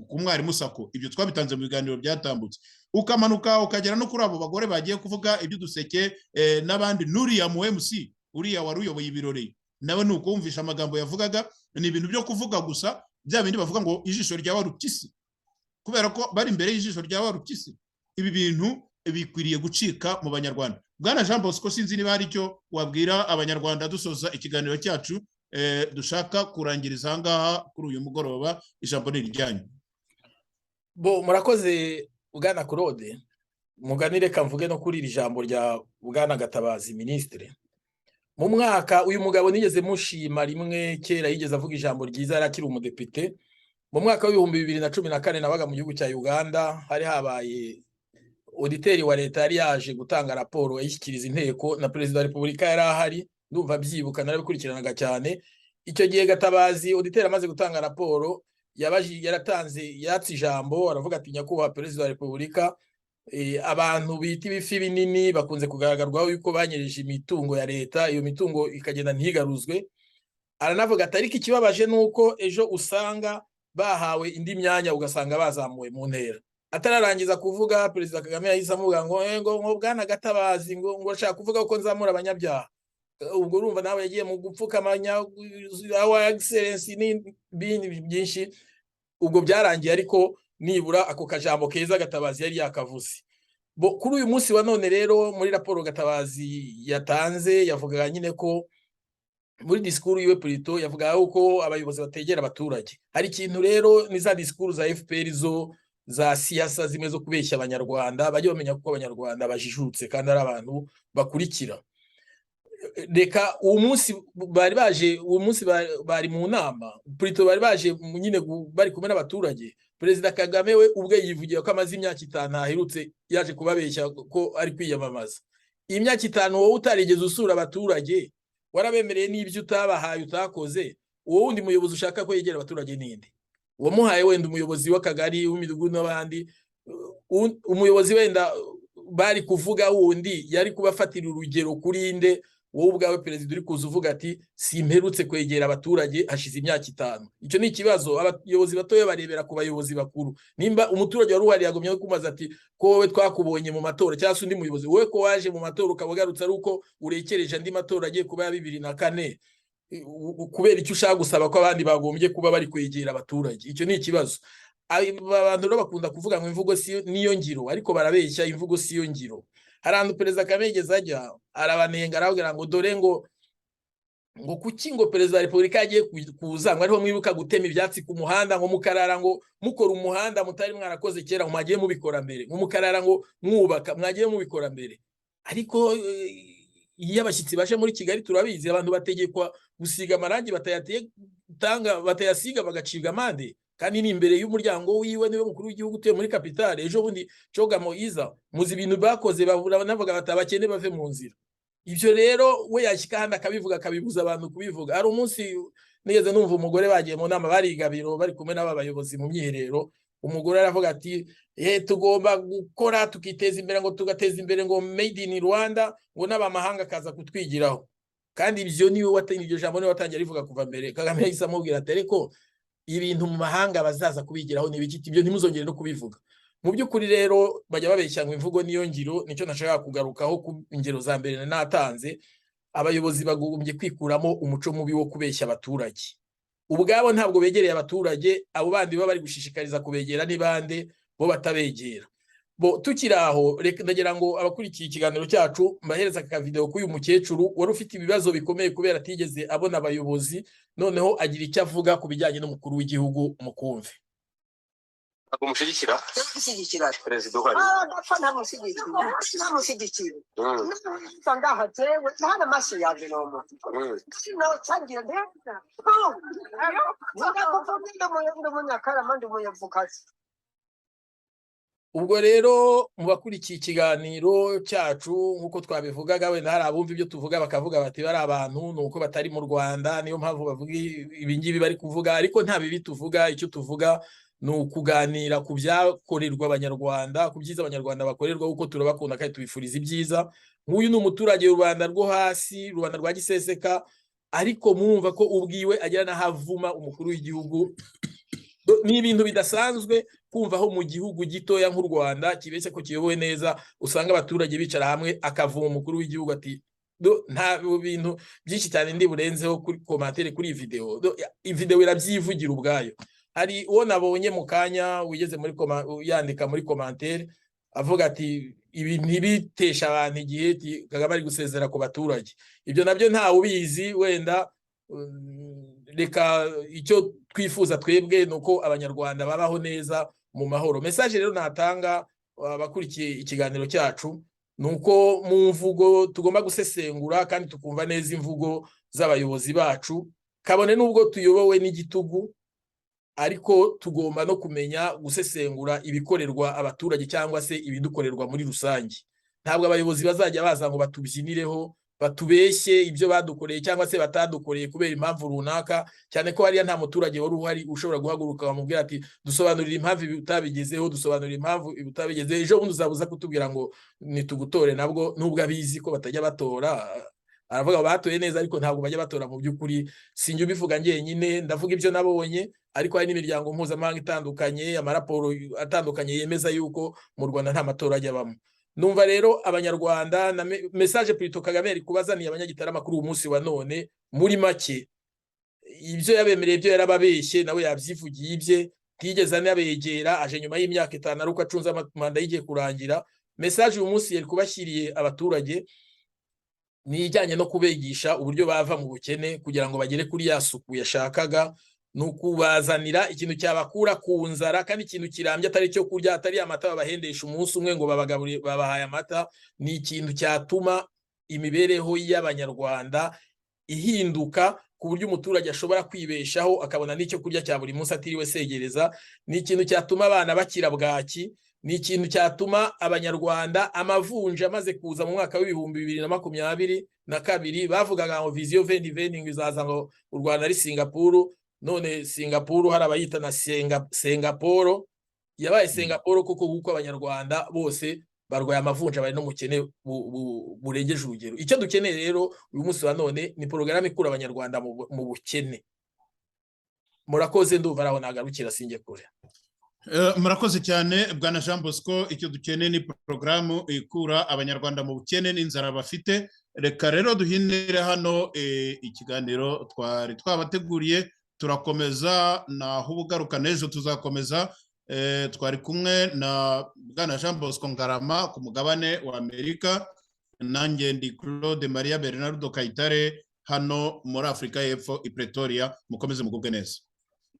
ku mwarimu Sako. Ibyo twabitanze mu biganiro byatambutse, ukamanuka ukagera no kuri abo bagore bagiye kuvuga iby'uduseke n'abandi. Nuriya mu MC uriya wari uyoboye ibirori, nawe nuko wumvisha amagambo yavugaga, ni ibintu byo kuvuga gusa, bya bindi bavuga ngo ijisho rya warupyisi, kubera ko bari imbere y'ijisho rya warupyisi. Ibi bintu bikwiriye gucika mu banyarwanda. Bwana Jean Bosco, sinzi niba hari icyo wabwira abanyarwanda dusoza ikiganiro cyacu dushaka kurangiriza ahangaha kuri uyu mugoroba. Ijambo ni iryanyu. Murakoze Bwana Claude. Muganire kamvuge no kuri iri jambo rya Bwana Gatabazi ministre. Mu mwaka uyu mugabo nigeze mushima rimwe kera, yigeze avuga ijambo ryiza, yarakiri umudepite. Mu mwaka w'2014 nabaga mu gihugu cya Uganda, hari habaye auditeri wa leta yari yaje gutanga raporo yishyikiriza inteko, na perezida wa repubulika yari ahari, ndumva byibuka narabikurikiranaga cyane. Icyo gihe Gatabazi auditeri amaze gutanga raporo yatse ijambo, aravuga ati nyakubahwa perezida wa repubulika, abantu bita ibifi binini bakunze kugaragarwaho yuko banyereje imitungo ya leta, iyo mitungo ikagenda ntigaruzwe. Aranavuga ati ariko ikibabaje nuko ejo usanga bahawe indi myanya ugasanga bazamuwe mu ntera. Atararangiza kuvuga, perezida Kagame yahise avuga ngo Bwana Gatabazi ngo ashaka kuvuga ko nzamura abanyabyaha. Ubwo urumva nawe yagiye mu gupfukamanya our excellency n'ibindi byinshi. Ubwo byarangiye, ariko nibura ako kajambo keza Gatabazi yari yakavuze. Kuri uyu munsi wa none rero, muri raporo Gatabazi yatanze, yavugaga nyine ko muri disikuru yiwe Plito yavuga uko abayobozi bategera abaturage. Hari ikintu rero ni za disikuru za FPR zo za siasa zimwe zo kubeshya abanyarwanda, bajye bamenya ko abanyarwanda bajijutse kandi ari abantu bakurikira. Reka uwo munsi bari mu nama, Plito bari baje nyine bari kumwe n'abaturage. Perezida Kagame we ubwe yivugiye ko amaze imyaka 5 aherutse yaje kubabeshya ko ari kwiyamamaza. Iyi myaka 5 wowe utarigeze usura abaturage, warabemereye n'ibyo utabahaye utakoze, uwo wundi muyobozi ushaka ko yegera abaturage ninde? Uwo muhaye wenda umuyobozi w'akagari w'imidugudu n'abandi, umuyobozi wenda bari kuvuga wundi yari kubafatira urugero kuri inde? Wowe ubwawe perezida uri kuza uvuga ati simperutse kwegera abaturage hashize imyaka 5. Icyo ni ikibazo. Abayobozi batoye barebera ku bayobozi bakuru. Nimba umuturage wari uhari yagomye kumaza ati ko wowe twakubonye mu matora, cyangwa undi muyobozi wowe ko waje mu matora ukabagarutse ari uko urekereje andi matora agiye kuba ya 2004, kubera icyo ushaka gusaba ko abandi bagombye kuba bari kwegera abaturage. Icyo ni ikibazo. Abantu rero bakunda kuvuga ngo imvugo si niyo ngiro, ariko barabeshya, imvugo si yo ngiro. Harandu perezida Kamegeze ajya arabanenga, aravuga ngo dore ngo kuki ngo perezida wa repubulika yagiye kuza ngo ariho mwibuka gutema ibyatsi ku muhanda, ngo mukarara ngo mukora umuhanda mutari mwarakoze kera, ngo mwagiye mubikora mbere, ngo mukarara ngo mwubaka mwagiye mubikora mbere. Ariko iyo abashyitsi baje muri Kigali turabizi abantu bategekwa gusiga amarangi batayasiga bagacibwa amande, kandi ni imbere y'umuryango wiwe niwe mukuru w'igihugu utuye muri kapitale. Ejo bundi Coga Moiza muzi ibintu bakoze, bavuga batabakene bave mu nzira. Ibyo rero we yashyika handi akabivuga, akabibuza abantu kubivuga. Hari umunsi nigeze numva umugore bagiye mu nama bari igabiro bari kumwe n'aba bayobozi mu myiherero, umugore aravuga ati tugomba gukora tukiteza imbere, ngo tugateza imbere ngo made in Rwanda, ngo n'abamahanga kaza kutwigiraho. Kandi ibyo niwe watangiye iryo jambo, niwe watangiye rivuga kuva mbere. Kagame yahise amubwira ati ariko ibintu mu mahanga bazaza kubigiraho n'ibiki, ibyo ntimuzongere no kubivuga. Mu by'ukuri rero bajya babeshya ngo imvugo niyo ngiro, nicyo nashaka kugarukaho ku ingero za mbere natanze. Abayobozi bagombye kwikuramo umuco mubi wo kubeshya abaturage. Ubwabo ntabwo begereye abaturage, abo bandi baba bari gushishikariza kubegera n'ibande bo batabegera. Bo tukiri aho, ndagira ngo abakurikiye ikiganiro cyacu mbahereza aka video k'uyu mukecuru wari ufite ibibazo bikomeye kubera atigeze abona abayobozi, noneho agira icyo avuga ku bijyanye n'umukuru w'igihugu. Mukumve. Kumushyigikira perezida uhari ndapfa ntamushyigikira ngaha jewe ntana amaso yanjye nomo sinocangira ndenda ndi umunyakarama ndi umuyavukazi. Ubwo rero mu bakurikiye ikiganiro cyacu nk'uko twabivugaga, wenda hari abumva ibyo tuvuga bakavuga bati bari abantu nuko batari mu Rwanda, niyo mpamvu bavuga ibingibi bari kuvuga, ariko nta bibi tuvuga. Icyo tuvuga ni ukuganira ku byakorerwa abanyarwanda, ku byiza abanyarwanda bakorerwa, kuko turabakunda kandi tubifuriza ibyiza. Nk'uyu ni umuturage w'u Rwanda rwo hasi, Rwanda rwa giseseka, ariko mwumva ko ubwiwe agera n'ahavuma umukuru w'igihugu. Ni ibintu bidasanzwe kumva aho mu gihugu gitoya nk'u Rwanda kibeshye ko kiyobowe neza, usanga abaturage bicara hamwe akavuma umukuru w'igihugu ati nta bintu byinshi cyane ndi burenzeho kuri commentaire kuri iyi video. Iyi video irabyivugira ubwayo. Hari uwo nabonye mu kanya wigeze muri yandika muri commentaire avuga ati ibi ntibitesha abantu igihe Kagame ari gusezera ku baturage. Ibyo nabyo nta ubizi, wenda reka icyo twifuza twebwe nuko abanyarwanda babaho neza mu mahoro. Message rero natanga abakurikiye ikiganiro cyacu nuko mu mvugo tugomba gusesengura kandi tukumva neza imvugo z'abayobozi bacu, kabone nubwo tuyobowe n'igitugu, ariko tugomba no kumenya gusesengura ibikorerwa abaturage cyangwa se ibidukorerwa muri rusange. Ntabwo abayobozi bazajya baza ngo batubyinireho, batubeshye ibyo badukoreye cyangwa se batadukoreye kubera impamvu runaka, cyane ko hariya nta muturage wari uhari ushobora guhaguruka bamubwira ati dusobanurira impamvu ibutabigezeho, dusobanurira impamvu ibutabigezeho. Ejo bundi uzabuza kutubwira ngo nitugutore, nabwo nubwo abizi ko batajya batora. Aravuga batoye neza ariko ntabwo bajya batora mu by'ukuri. Sinjye ubivuga njyenyine, ndavuga ibyo nabonye, ariko hari n'imiryango mpuzamahanga itandukanye, amaraporo atandukanye yemeza yuko mu Rwanda nta matora ajya abamo. Numva rero abanyarwanda na message Perezida Kagame ari kubazaniye abanyagitarama kuri uyu munsi wa none, muri make ibyo yabemereye byo yarababeshye, nawe yabyivugiye ibye, tigeze anabegera, aje nyuma y'imyaka 5 aruko acunza manda yigiye kurangira. Message uyu munsi yari kubashyiriye abaturage ni ijyanye no kubegisha uburyo bava mu bukene kugira ngo bagere kuri ya suku yashakaga, nukubazanira ikintu cyabakura ku nzara, kandi ikintu kirambye atari cyo kurya, atari amata babahendesha umunsi umwe ngo babagaburire babahaye amata. Ni ikintu cyatuma imibereho y'abanyarwanda ihinduka ku buryo umuturage ashobora kwibeshaho akabona n'icyo kurya cya buri munsi atiriwe segereza. Ni ikintu cyatuma abana bakira bwaki. Ni ikintu cyatuma abanyarwanda amavunja amaze kuza mu mwaka w'2022 bavugaga ngo vision 2020 izaza ngo u Rwanda ari Singapore. None Singapore hari abayita na Singapore, yabaye Singapore kuko abanyarwanda bose barwaye amavunja bari no mukene burengeje urugero. Icyo dukeneye rero uyu munsi wa none ni porogaramu ikura abanyarwanda mu bukene. Murakoze, ndumva araho nagarukira singe kure. Murakoze cyane Bwana Jean Bosco. Icyo dukeneye ni porogaramu ikura abanyarwanda mu bukene n'inzara bafite. Reka rero duhinire hano ikiganiro twari twabateguriye. Turakomeza naho ubugaruka n'ejo tuzakomeza. Twari kumwe na Bwana Jean Bosco Ngarama ku mugabane wa Amerika, nanjye ndi Claude Maria Bernardo Kayitare hano muri Afurika y'Epfo i Pretoria. Mukomeze mugubwe neza.